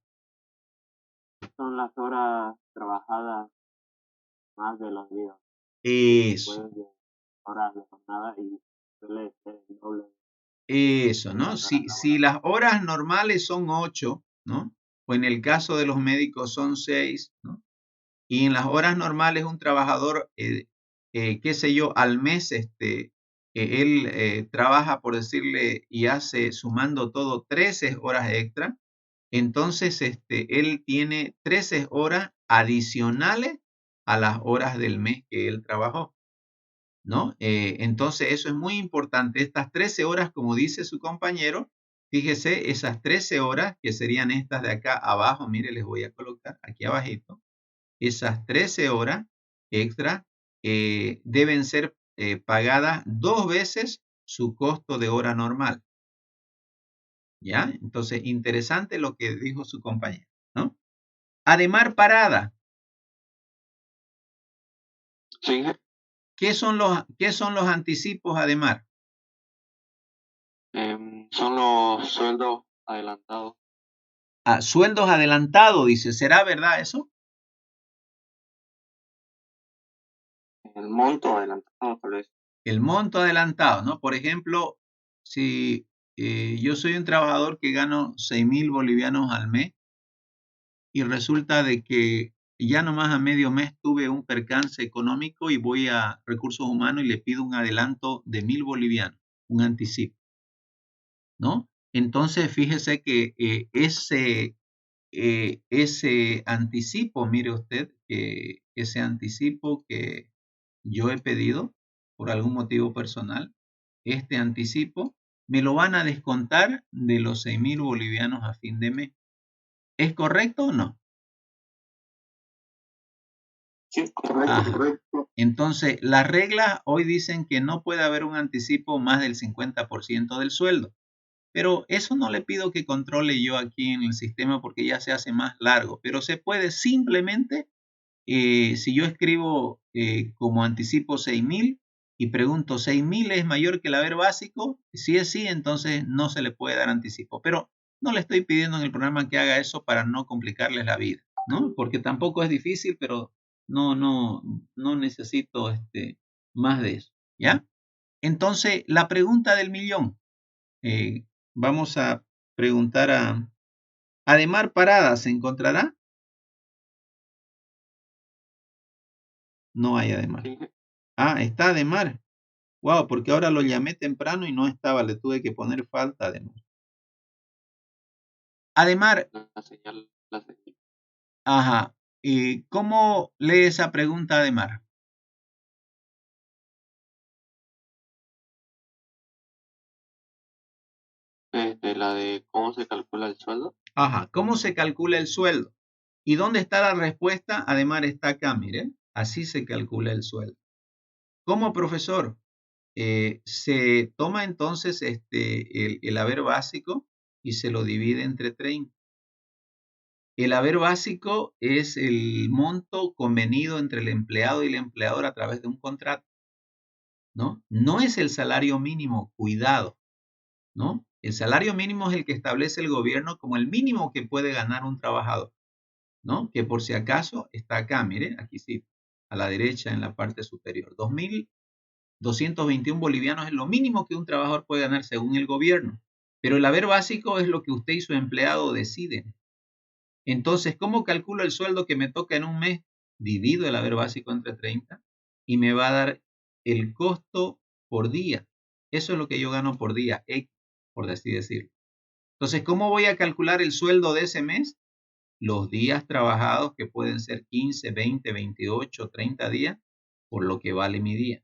son las horas trabajadas más de los días, Eso, después de horas de jornada y suele ser el doble eso, de ¿no? las horas Si laborales. las horas normales son 8, ¿no? O en el caso de los médicos son 6, ¿no? Y en las horas normales un trabajador, qué sé yo, al mes, él trabaja, por decirle, y hace, sumando todo, 13 horas extra. Entonces, él tiene 13 horas adicionales a las horas del mes que él trabajó, ¿no? Entonces, eso es muy importante. Estas 13 horas, como dice su compañero, fíjese, esas 13 horas, que serían estas de acá abajo, mire, les voy a colocar aquí abajito, esas 13 horas extra deben ser pagadas 2 veces su costo de hora normal, ¿ya? Entonces, interesante lo que dijo su compañero, ¿no? Ademar parada. Sí, ¿Qué son los anticipos Ademar? son los sueldos adelantados. Ah, sueldos adelantados, dice. ¿Será verdad eso? El monto adelantado, tal vez. El monto adelantado, ¿no? Por ejemplo, si yo soy un trabajador que gano 6.000 bolivianos al mes y resulta de que ya nomás a medio mes tuve un percance económico y voy a recursos humanos y le pido un adelanto de 1.000 bolivianos, un anticipo, ¿no? Entonces, fíjese que ese anticipo, mire usted, que ese anticipo que yo he pedido por algún motivo personal, este anticipo me lo van a descontar de los 6.000 bolivianos a fin de mes. ¿Es correcto o no? Sí, correcto, Ajá. correcto. Entonces, las reglas hoy dicen que no puede haber un anticipo más del 50% del sueldo. Pero eso no le pido que controle yo aquí en el sistema porque ya se hace más largo. Pero se puede simplemente, si yo escribo como anticipo 6.000 y pregunto, ¿6.000 es mayor que el haber básico? Si es sí, entonces no se le puede dar anticipo. Pero no le estoy pidiendo en el programa que haga eso para no complicarles la vida, ¿no? Porque tampoco es difícil, pero no necesito más de eso, ¿ya? Entonces, la pregunta del millón. Vamos a preguntar a Ademar Parada, ¿se encontrará? No hay Ademar. Sí, Ah, está Ademar. Wow, porque ahora lo llamé temprano y no estaba, le tuve que poner falta Ademar. Ademar, la señal, la señal. ajá. ¿Cómo lee esa pregunta Ademar? La de cómo se calcula el sueldo. Ajá, ¿cómo se calcula el sueldo? ¿Y dónde está la respuesta? Ademar está acá, miren. Así se calcula el sueldo. ¿Cómo, profesor? Se toma entonces el haber básico y se lo divide entre 30. El haber básico es el monto convenido entre el empleado y el empleador a través de un contrato, ¿no? No es el salario mínimo, cuidado, ¿no? El salario mínimo es el que establece el gobierno como el mínimo que puede ganar un trabajador, ¿no? Que por si acaso está acá, miren, aquí sí, a la derecha en la parte superior. 2.221 bolivianos es lo mínimo que un trabajador puede ganar según el gobierno. Pero el haber básico es lo que usted y su empleado deciden. Entonces, ¿cómo calculo el sueldo que me toca en un mes? Divido el haber básico entre 30 y me va a dar el costo por día. Eso es lo que yo gano por día, X, por así decirlo. Entonces, ¿cómo voy a calcular el sueldo de ese mes? Los días trabajados, que pueden ser 15, 20, 28, 30 días, por lo que vale mi día.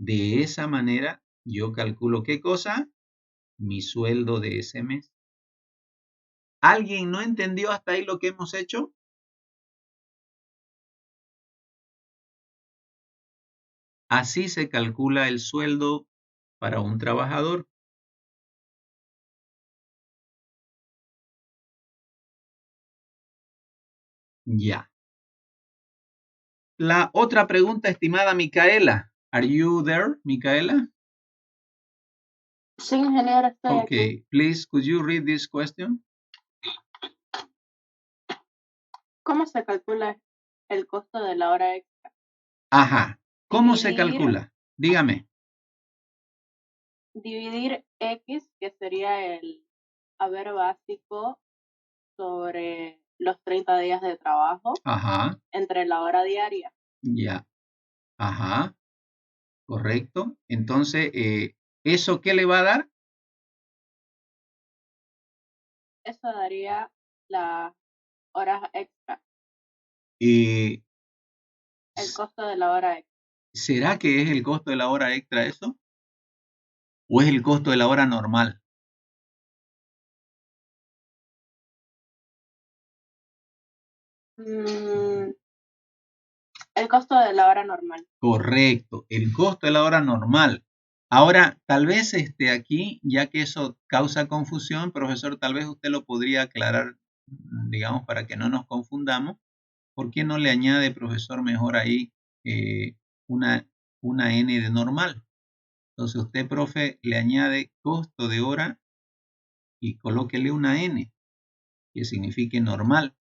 De esa manera, yo calculo ¿qué cosa? Mi sueldo de ese mes. ¿Alguien no entendió hasta ahí lo que hemos hecho? Así se calcula el sueldo para un trabajador. Ya. La otra pregunta, estimada Micaela. Are you there, Micaela? Sí, ingeniero, estoy aquí. Okay, please, could you read this question? ¿Cómo se calcula el costo de la hora extra? Ajá. ¿Cómo se Dividir, calcula? Dígame. dividir X, que sería el haber básico sobre los 30 días de trabajo, Ajá. entre la hora diaria. Ya. Ajá. Correcto. Entonces, ¿eso qué le va a dar? Eso daría las horas extra, Eh, el costo de la hora extra. ¿Será que es el costo de la hora extra eso? ¿O es el costo de la hora normal? El costo de la hora normal. Correcto, el costo de la hora normal. Ahora, tal vez aquí, ya que eso causa confusión, profesor, tal vez usted lo podría aclarar, digamos, para que no nos confundamos. ¿Por qué no le añade, profesor, mejor ahí una N de normal? Entonces usted, profe, le añade costo de hora y colóquele una N, que signifique normal.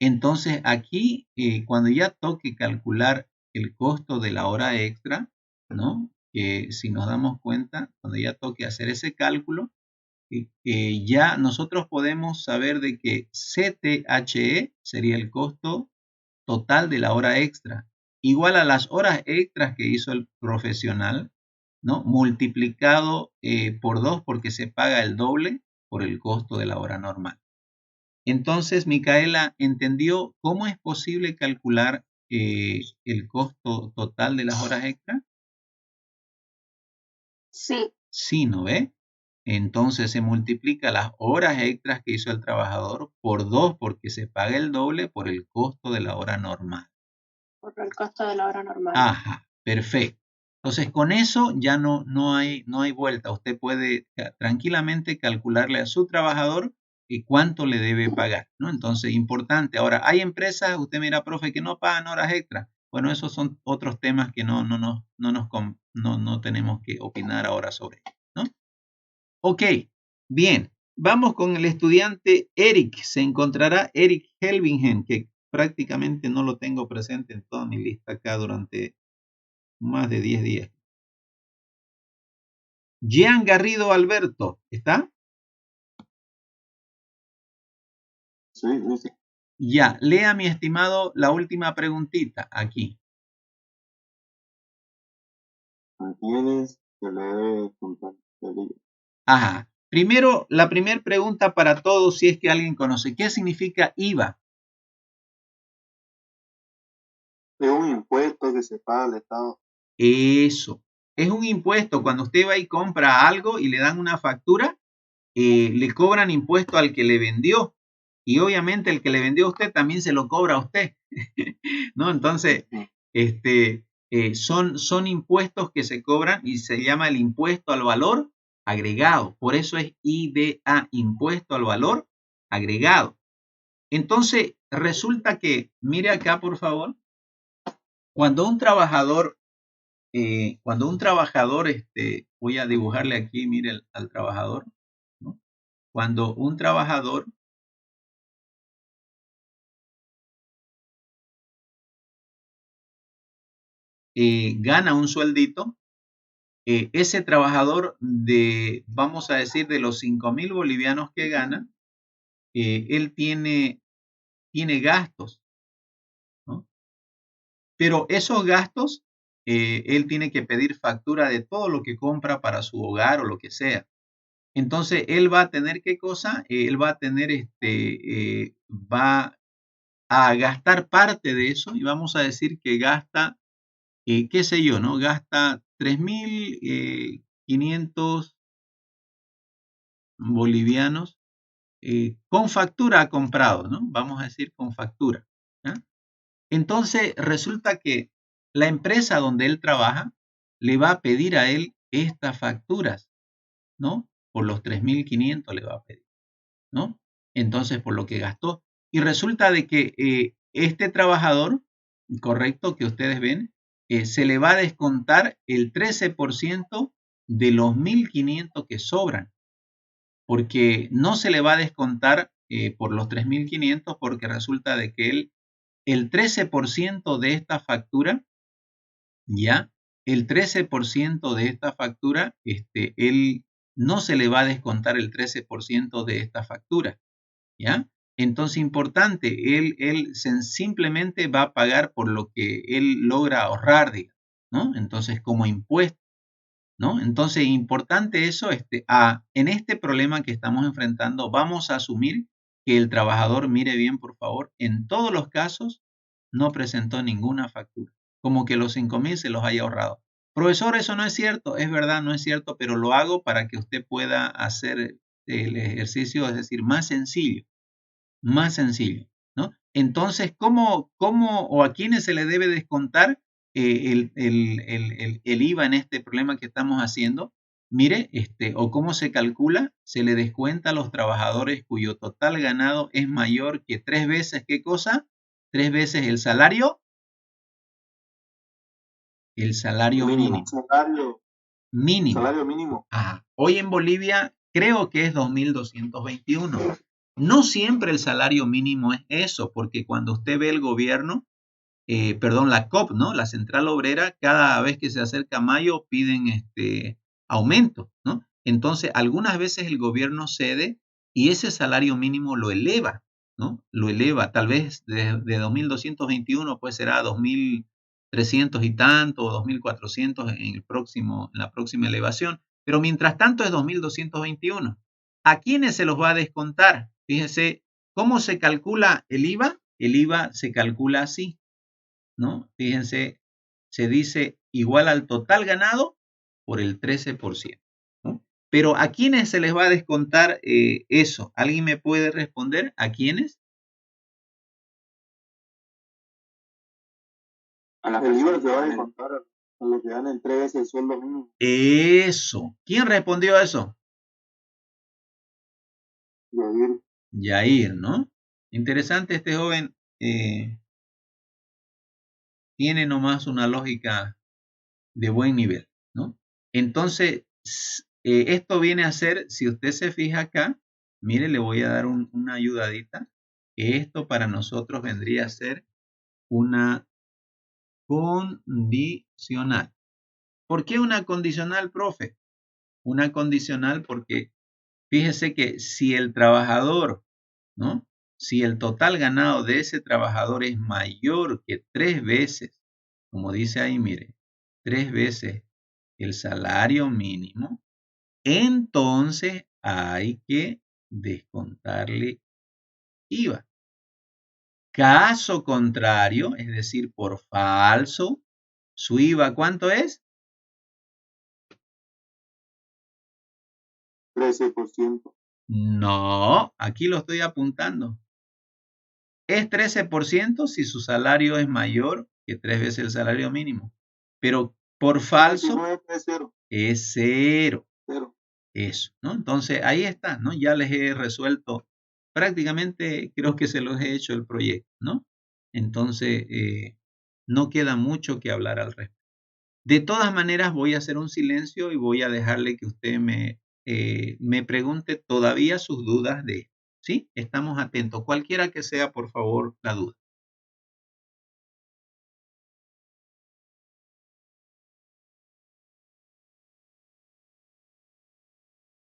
Entonces aquí, cuando ya toque calcular el costo de la hora extra, ¿no? Que si nos damos cuenta, cuando ya toque hacer ese cálculo, ya nosotros podemos saber de que CTHE sería el costo total de la hora extra, igual a las horas extras que hizo el profesional, ¿no? Multiplicado por 2 porque se paga el doble por el costo de la hora normal. Entonces, Micaela, ¿entendió cómo es posible calcular el costo total de las horas extra? Sí. Sí, ¿no ve? Entonces se multiplica las horas extras que hizo el trabajador por 2 porque se paga el doble por el costo de la hora normal. Por el costo de la hora normal. Ajá, perfecto. Entonces, con eso ya no hay vuelta. Usted puede tranquilamente calcularle a su trabajador cuánto le debe pagar, ¿no? Entonces, importante. Ahora, hay empresas, usted mira, profe, que no pagan horas extras. Bueno, esos son otros temas que no tenemos que opinar ahora sobre, ¿no? Ok, bien. Vamos con el estudiante Eric. Se encontrará Eric Helvingen, que prácticamente no lo tengo presente en toda mi lista acá durante más de 10 días. Jean Garrido Alberto, ¿está? Sí, sí. Ya, lea, mi estimado, la última preguntita aquí. ¿A quiénes se le debe contar el IVA? Ajá. Primero, la primera pregunta para todos, si es que alguien conoce. ¿Qué significa IVA? Es un impuesto que se paga al Estado. Eso. Es un impuesto. Cuando usted va y compra algo y le dan una factura, le cobran impuesto al que le vendió. Y obviamente el que le vendió a usted también se lo cobra a usted. ¿No? Entonces, son impuestos que se cobran y se llama el impuesto al valor agregado. Por eso es IVA, impuesto al valor agregado. Entonces, resulta que, mire acá, por favor, cuando un trabajador, voy a dibujarle aquí, mire al trabajador, ¿no? Cuando un trabajador gana un sueldito, ese trabajador vamos a decir, de los 5.000 bolivianos que gana, él tiene gastos, ¿no? Pero esos gastos, él tiene que pedir factura de todo lo que compra para su hogar o lo que sea. Entonces, él va a tener, ¿qué cosa? Él va a tener, va a gastar parte de eso y vamos a decir que gasta, qué sé yo, ¿no? Gasta 3.500 bolivianos con factura ha comprado, ¿no? Vamos a decir con factura. ¿Ya? Entonces, resulta que la empresa donde él trabaja le va a pedir a él estas facturas, ¿no? Por los 3.500 le va a pedir, ¿no? Entonces, por lo que gastó. Y resulta de que este trabajador, correcto, que ustedes ven, se le va a descontar el 13% de los 1.500 que sobran, porque no se le va a descontar por los 3.500 porque resulta de que el 13% de esta factura, ¿ya? El 13% de esta factura, él no se le va a descontar el 13% de esta factura, ¿ya? Entonces, importante, él simplemente va a pagar por lo que él logra ahorrar, digamos, ¿no? Entonces, como impuesto, ¿no? Entonces, importante eso, en este problema que estamos enfrentando, vamos a asumir que el trabajador, mire bien, por favor, en todos los casos, no presentó ninguna factura, como que los 5.000 se los haya ahorrado. Profesor, eso no es cierto, es verdad, no es cierto, pero lo hago para que usted pueda hacer el ejercicio, es decir, más sencillo, ¿no? Entonces, ¿cómo o a quiénes se le debe descontar el IVA en este problema que estamos haciendo? Mire, o cómo se calcula, se le descuenta a los trabajadores cuyo total ganado es mayor que 3 veces, ¿qué cosa? 3 veces el salario mínimo. Salario mínimo. Ajá. Hoy en Bolivia creo que es 2.221. No siempre el salario mínimo es eso, porque cuando usted ve el gobierno, la COP, ¿no? La Central Obrera, cada vez que se acerca mayo piden aumento, ¿no? Entonces, algunas veces el gobierno cede y ese salario mínimo lo eleva, ¿no? Lo eleva, tal vez de 2.221 pues será 2.300 y tanto, o 2.400 en la próxima elevación, pero mientras tanto es 2.221. ¿A quiénes se los va a descontar? Fíjese, ¿cómo se calcula el IVA? El IVA se calcula así, ¿no? Fíjense, se dice igual al total ganado por el 13%, ¿no? Pero ¿a quiénes se les va a descontar eso? ¿Alguien me puede responder? ¿A quiénes? El IVA se va a descontar a los que ganan 3 veces el sueldo mínimo. Eso. ¿Quién respondió a eso? Yair. Yair, ¿no? Interesante, este joven tiene nomás una lógica de buen nivel, ¿no? Entonces, esto viene a ser, si usted se fija acá, mire, le voy a dar una ayudadita, que esto para nosotros vendría a ser una condicional. ¿Por qué una condicional, profe? Una condicional porque fíjese que si el trabajador, ¿no? Si el total ganado de ese trabajador es mayor que 3 veces, como dice ahí, mire, 3 veces el salario mínimo, entonces hay que descontarle IVA. Caso contrario, es decir, por falso, su IVA, ¿cuánto es? 13%. No, aquí lo estoy apuntando. Es 13% si su salario es mayor que 3 veces el salario mínimo. Pero por falso es cero. Eso, ¿no? Entonces ahí está, ¿no? Ya les he resuelto prácticamente, creo que se los he hecho el proyecto, ¿no? Entonces, no queda mucho que hablar al respecto. De todas maneras, voy a hacer un silencio y voy a dejarle que usted me pregunte todavía sus dudas de esto, ¿sí? Estamos atentos, cualquiera que sea, por favor, la duda.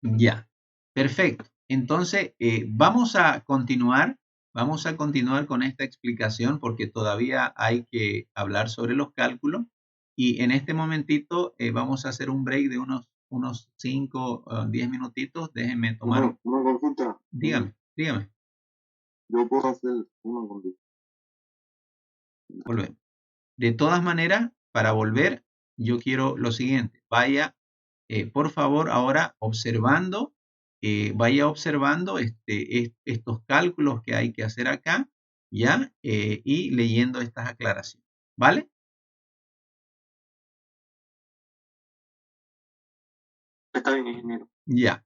Ya, perfecto. Entonces, vamos a continuar con esta explicación porque todavía hay que hablar sobre los cálculos y en este momentito vamos a hacer un break de unos 5 o 10 minutitos. Déjenme tomar. Una consulta. Dígame. Yo puedo hacer una consulta. Volvemos. De todas maneras, para volver, yo quiero lo siguiente. Vaya, por favor, ahora observando, vaya observando estos cálculos que hay que hacer acá, ¿ya? Y leyendo estas aclaraciones, ¿vale? Está bien, ingeniero. Ya.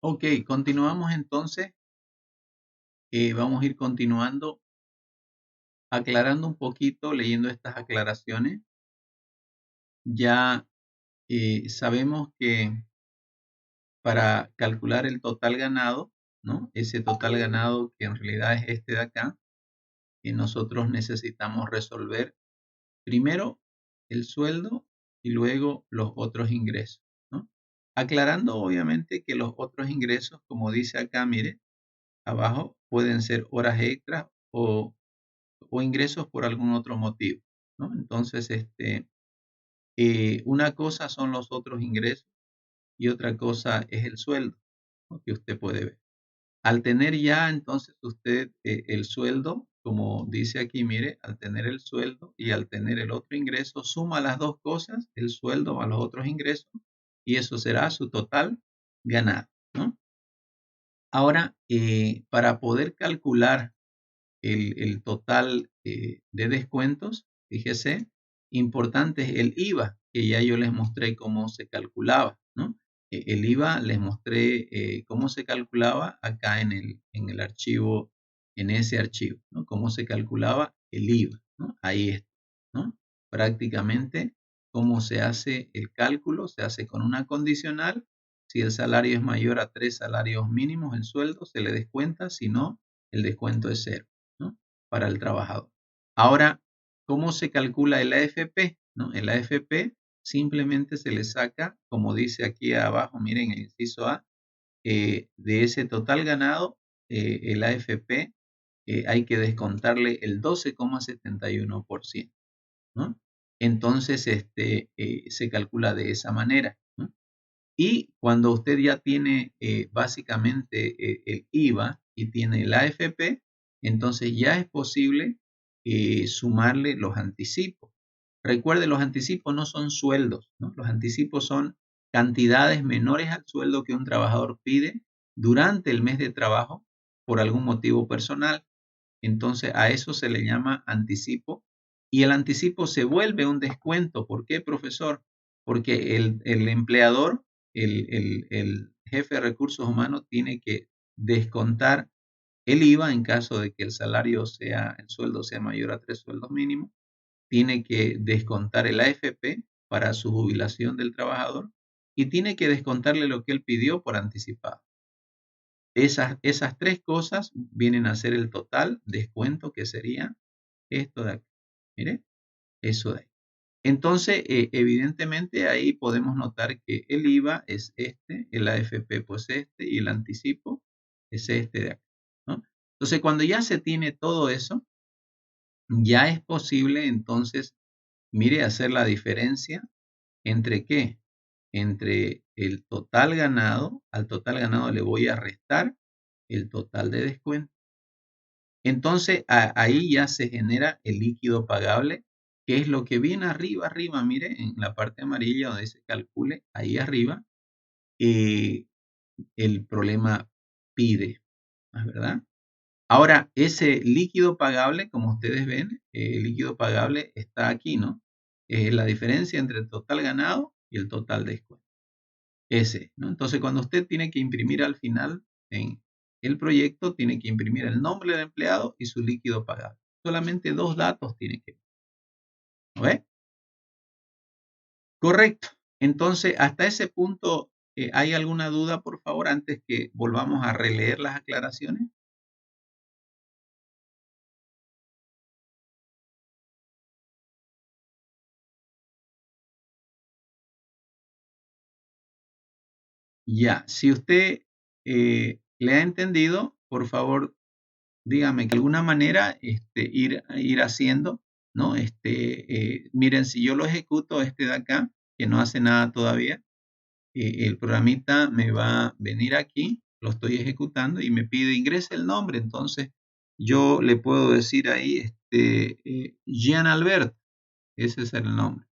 Ok, continuamos entonces. Vamos a ir continuando, aclarando un poquito, leyendo estas aclaraciones. Ya sabemos que para calcular el total ganado, ¿no? Ese total ganado que en realidad es este de acá, nosotros necesitamos resolver primero el sueldo y luego los otros ingresos, ¿no? Aclarando obviamente que los otros ingresos, como dice acá, mire, abajo, pueden ser horas extras o ingresos por algún otro motivo, ¿no? Entonces, una cosa son los otros ingresos y otra cosa es el sueldo, ¿no? Que usted puede ver. Al tener ya entonces usted el sueldo, como dice aquí, mire, al tener el sueldo y al tener el otro ingreso, suma las dos cosas, el sueldo a los otros ingresos, y eso será su total ganado, ¿no? Ahora, para poder calcular el total de descuentos, fíjese, importante es el IVA, que ya yo les mostré cómo se calculaba, ¿no? El IVA les mostré cómo se calculaba acá en el archivo, en ese archivo, ¿no? Cómo se calculaba el IVA, ¿no? Ahí está, ¿no? Prácticamente cómo se hace el cálculo, se hace con una condicional. Si el salario es mayor a 3 salarios mínimos, el sueldo se le descuenta, si no, el descuento es cero, ¿no? Para el trabajador. Ahora, ¿cómo se calcula el AFP? ¿No? El AFP simplemente se le saca, como dice aquí abajo, miren el inciso A, de ese total ganado, el AFP hay que descontarle el 12,71%, ¿no? Entonces, se calcula de esa manera, ¿no? Y cuando usted ya tiene básicamente el IVA y tiene el AFP, entonces ya es posible sumarle los anticipos. Recuerde, los anticipos no son sueldos, ¿no? Los anticipos son cantidades menores al sueldo que un trabajador pide durante el mes de trabajo por algún motivo personal. Entonces a eso se le llama anticipo y el anticipo se vuelve un descuento. ¿Por qué, profesor? Porque el empleador, el jefe de recursos humanos tiene que descontar el IVA en caso de que el sueldo sea mayor a 3 sueldos mínimos, tiene que descontar el AFP para su jubilación del trabajador y tiene que descontarle lo que él pidió por anticipado. Esas tres cosas vienen a ser el total descuento, que sería esto de aquí. Mire, eso de ahí. Entonces, evidentemente ahí podemos notar que el IVA es el AFP pues y el anticipo es este de aquí, ¿no? Entonces, cuando ya se tiene todo eso, ya es posible entonces, mire, hacer la diferencia entre ¿qué? Entre el total ganado, al total ganado le voy a restar el total de descuento. Entonces, ahí ya se genera el líquido pagable, que es lo que viene arriba, mire, en la parte amarilla donde se calcule, ahí arriba, el problema pide, ¿verdad? Ahora, ese líquido pagable, como ustedes ven, el líquido pagable está aquí, ¿no? Es la diferencia entre el total ganado y el total descuento. Ese, ¿no? Entonces, cuando usted tiene que imprimir al final en el proyecto, tiene que imprimir el nombre del empleado y su líquido pagable. Solamente dos datos tiene que ver. ¿No ve? Correcto. Entonces, hasta ese punto, ¿hay alguna duda, por favor, antes que volvamos a releer las aclaraciones? Ya, si usted le ha entendido, por favor, dígame que de alguna manera ir haciendo, ¿no? Miren, si yo lo ejecuto de acá, que no hace nada todavía, el programita me va a venir aquí, lo estoy ejecutando y me pide ingrese el nombre. Entonces, yo le puedo decir ahí, Jean Albert, ese es el nombre,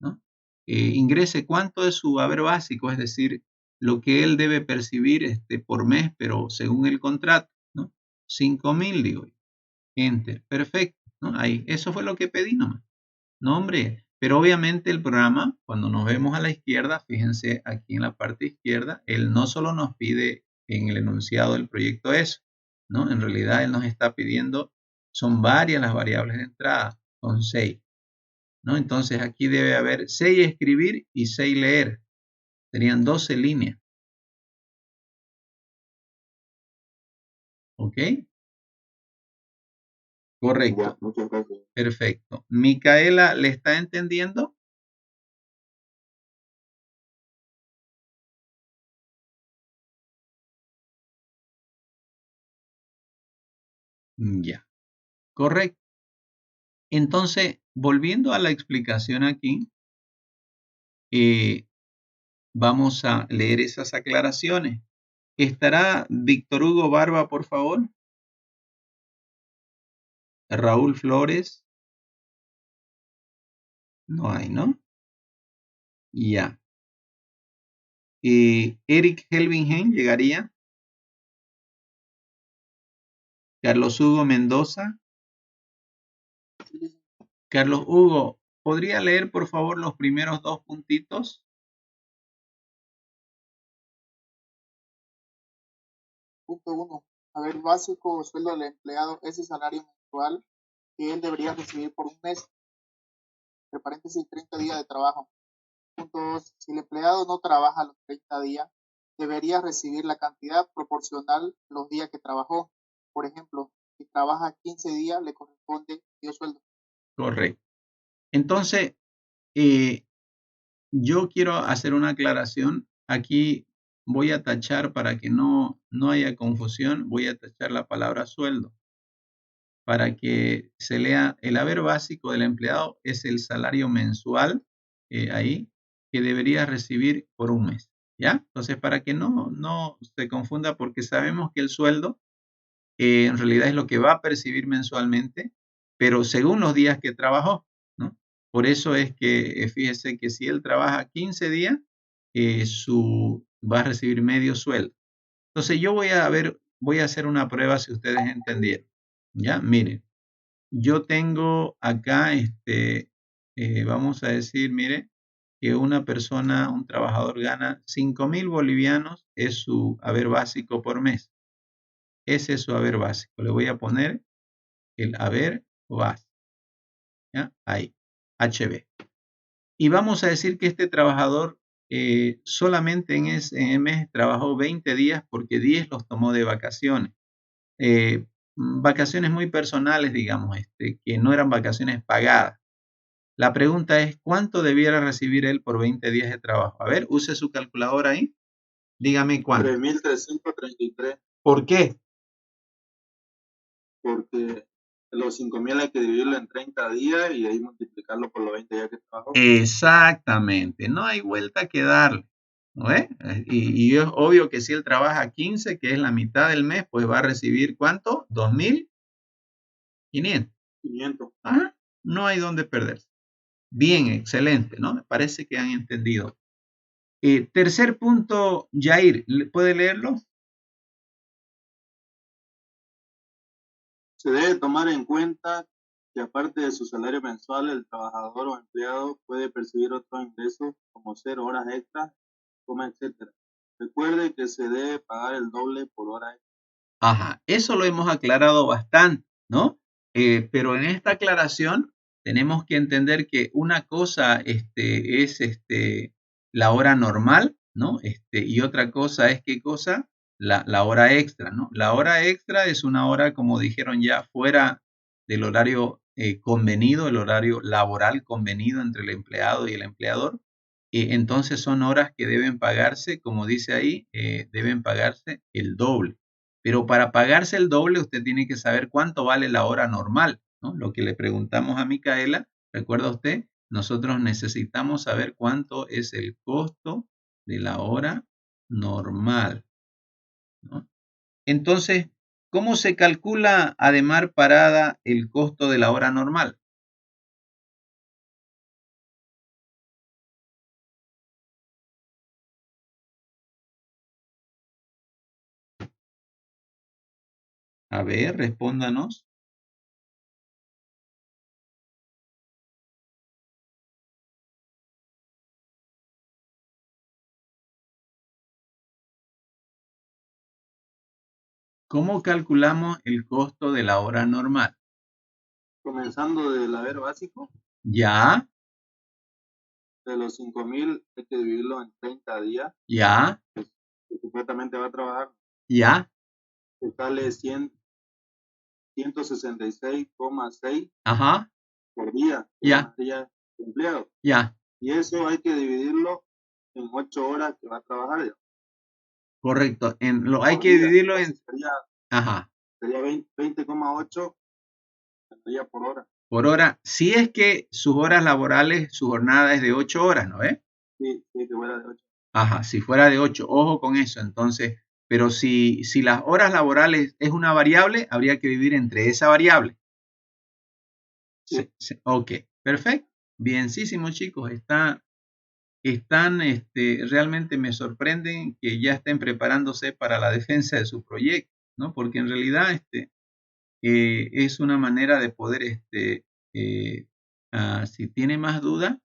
¿no? Ingrese cuánto es su haber básico, es decir, lo que él debe percibir por mes, pero según el contrato, ¿no? 5.000, digo yo. Enter, perfecto, ¿no? Ahí, eso fue lo que pedí nomás. No, hombre, pero obviamente el programa, cuando nos vemos a la izquierda, fíjense aquí en la parte izquierda, él no solo nos pide en el enunciado del proyecto eso, ¿no? En realidad él nos está pidiendo, son varias las variables de entrada, son 6, ¿no? Entonces aquí debe haber 6 escribir y 6 leer, serían 12 líneas. ¿Ok? Correcto. Ya, muchas gracias. Perfecto. Micaela, ¿le está entendiendo? Ya. Correcto. Entonces, volviendo a la explicación aquí, vamos a leer esas aclaraciones. ¿Estará Víctor Hugo Barba, por favor? Raúl Flores. No hay, ¿no? Ya. Eric Helvingen llegaría. Carlos Hugo Mendoza. Carlos Hugo, ¿podría leer, por favor, los primeros 2 puntitos? Punto 1. Haber básico o sueldo del empleado es el salario mensual que él debería recibir por un mes, entre paréntesis 30 días de trabajo. Punto 2. Si el empleado no trabaja los 30 días, debería recibir la cantidad proporcional los días que trabajó. Por ejemplo, si trabaja 15 días, le corresponde medio sueldo. Correcto. Entonces, yo quiero hacer una aclaración. Aquí voy a tachar para que no haya confusión, voy a tachar la palabra sueldo para que se lea el haber básico del empleado es el salario mensual ahí que debería recibir por un mes. ¿Ya? Entonces, para que no se confunda, porque sabemos que el sueldo en realidad es lo que va a percibir mensualmente, pero según los días que trabajó, ¿no? Por eso es que fíjese que si él trabaja 15 días, va a recibir medio sueldo. Entonces yo voy a hacer una prueba si ustedes entendieron. Ya, miren, yo tengo acá, vamos a decir, mire, que una persona, un trabajador gana 5.000 bolivianos, es su haber básico por mes. Ese es su haber básico. Le voy a poner el haber básico. ¿Ya? Ahí, HB. Y vamos a decir que este trabajador solamente en ese mes trabajó 20 días porque 10 los tomó de vacaciones. Vacaciones muy personales, digamos, que no eran vacaciones pagadas. La pregunta es, ¿cuánto debiera recibir él por 20 días de trabajo? A ver, use su calculadora ahí. Dígame cuánto. 3.333. ¿Por qué? Porque los 5.000 hay que dividirlo en 30 días y ahí multiplicarlo por los 20 días que trabajó. Exactamente, no hay vuelta que darle. ¿No es? Y es obvio que si él trabaja 15, que es la mitad del mes, pues va a recibir ¿cuánto? 2.500. 500. Ajá, no hay donde perderse. Bien, excelente, ¿no? Me parece que han entendido. Tercer punto, Jair, ¿puede leerlo? Se debe tomar en cuenta que aparte de su salario mensual, el trabajador o empleado puede percibir otros ingresos como 0 horas extras, etc. Recuerde que se debe pagar el doble por hora extra. Ajá, eso lo hemos aclarado bastante, ¿no? Pero en esta aclaración tenemos que entender que una cosa es la hora normal, ¿no? Y otra cosa es, ¿qué cosa? La hora extra, ¿no? La hora extra es una hora, como dijeron ya, fuera del horario convenido, el horario laboral convenido entre el empleado y el empleador. Entonces son horas que deben pagarse, como dice ahí, deben pagarse el doble. Pero para pagarse el doble usted tiene que saber cuánto vale la hora normal, ¿no? Lo que le preguntamos a Micaela, ¿recuerda usted? Nosotros necesitamos saber cuánto es el costo de la hora normal, ¿no? Entonces, ¿Cómo se calcula, Ademar Parada, el costo de la hora normal? A ver, respóndanos. ¿Cómo calculamos el costo de la hora normal? Comenzando del haber básico, Ya, de los 5.000 hay que dividirlo en 30 días, ya, que supuestamente va a trabajar, ya, que sale 166,6 ajá, por día, ya, días de empleado. ya, Y eso hay que dividirlo en 8 horas que va a trabajar. Ya. correcto. Hay Por que día. dividirlo Entonces en, ajá, sería 20,8 día por hora. por hora. Si es que sus horas laborales, su jornada es de 8 horas, ¿no ves? Sí, que fuera de 8. Ajá, si fuera de 8, ojo con eso. Entonces, pero si las horas laborales es una variable, habría que dividir entre esa variable. Sí. Ok, perfecto. Bienísimo, chicos. Realmente me sorprenden que ya estén preparándose para la defensa de su proyecto, ¿no? Porque en realidad es una manera de poder, si tiene más duda,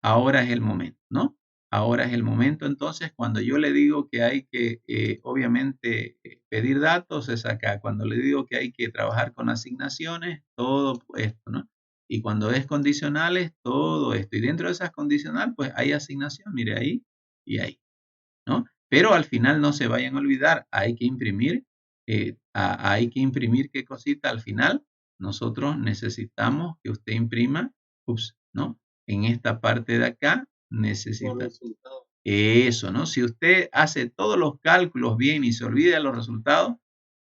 ahora es el momento, ¿no? Ahora es el momento, entonces, cuando yo le digo que hay que, obviamente, pedir datos, es acá. Cuando le digo que hay que trabajar con asignaciones, todo esto, ¿no? Y cuando es condicionales, todo esto. Y dentro de esas condicionales, pues hay asignación, mire ahí y ahí, ¿no? Pero al final no se vayan a olvidar, hay que imprimir qué cosita al final. Nosotros necesitamos que usted imprima, ¿no? En esta parte de acá necesita eso, ¿no? Si usted hace todos los cálculos bien y se olvida de los resultados,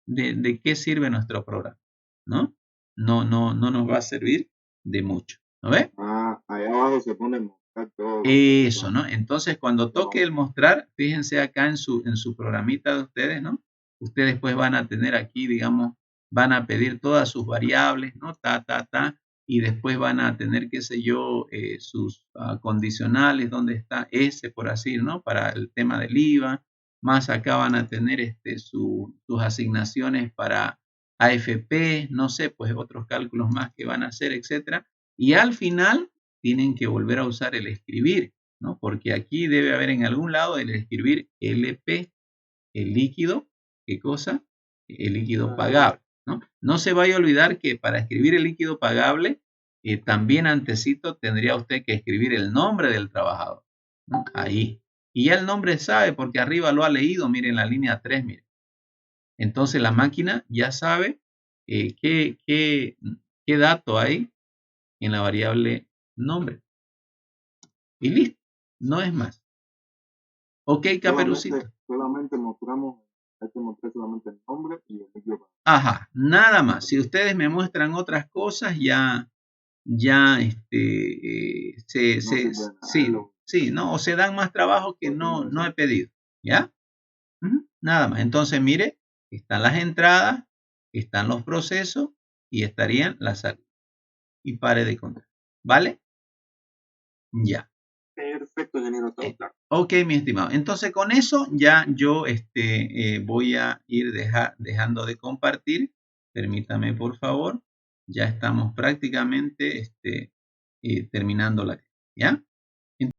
¿de qué sirve nuestro programa? ¿No? No nos va a servir de mucho, ¿no ve? Allá abajo se pone mostrar todo. Eso, ¿no? Entonces, cuando toque el mostrar, fíjense acá en su programita de ustedes, ¿no? Ustedes pues van a tener aquí, digamos, van a pedir todas sus variables, ¿no? Y después van a tener, qué sé yo, sus condicionales, donde está ese, por así, ¿no? Para el tema del IVA. Más acá van a tener sus asignaciones para AFP, no sé, pues otros cálculos más que van a hacer, etcétera. Y al final tienen que volver a usar el escribir, ¿no? Porque aquí debe haber en algún lado el escribir LP, el líquido, ¿qué cosa? El líquido pagable, ¿no? No se vaya a olvidar que para escribir el líquido pagable, también antecito tendría usted que escribir el nombre del trabajador, ¿no? Ahí. Y ya el nombre sabe porque arriba lo ha leído, miren la línea 3, miren. Entonces la máquina ya sabe qué dato hay en la variable nombre. Y listo, no es más. Ok, Caperucita. Solamente mostramos, hay que mostrar solamente el nombre y el líquido. Ajá, nada más. Si ustedes me muestran otras cosas, sí, no, o se dan más trabajo que no he pedido, ¿ya? Nada más. Entonces, mire, están las entradas, están los procesos y estarían las salidas. Y pare de contar, ¿vale? Ya. Perfecto, ingeniero, todo claro. Ok, mi estimado. Entonces, con eso ya yo voy a ir dejando de compartir. Permítame, por favor. Ya estamos prácticamente terminando la clase, ¿ya?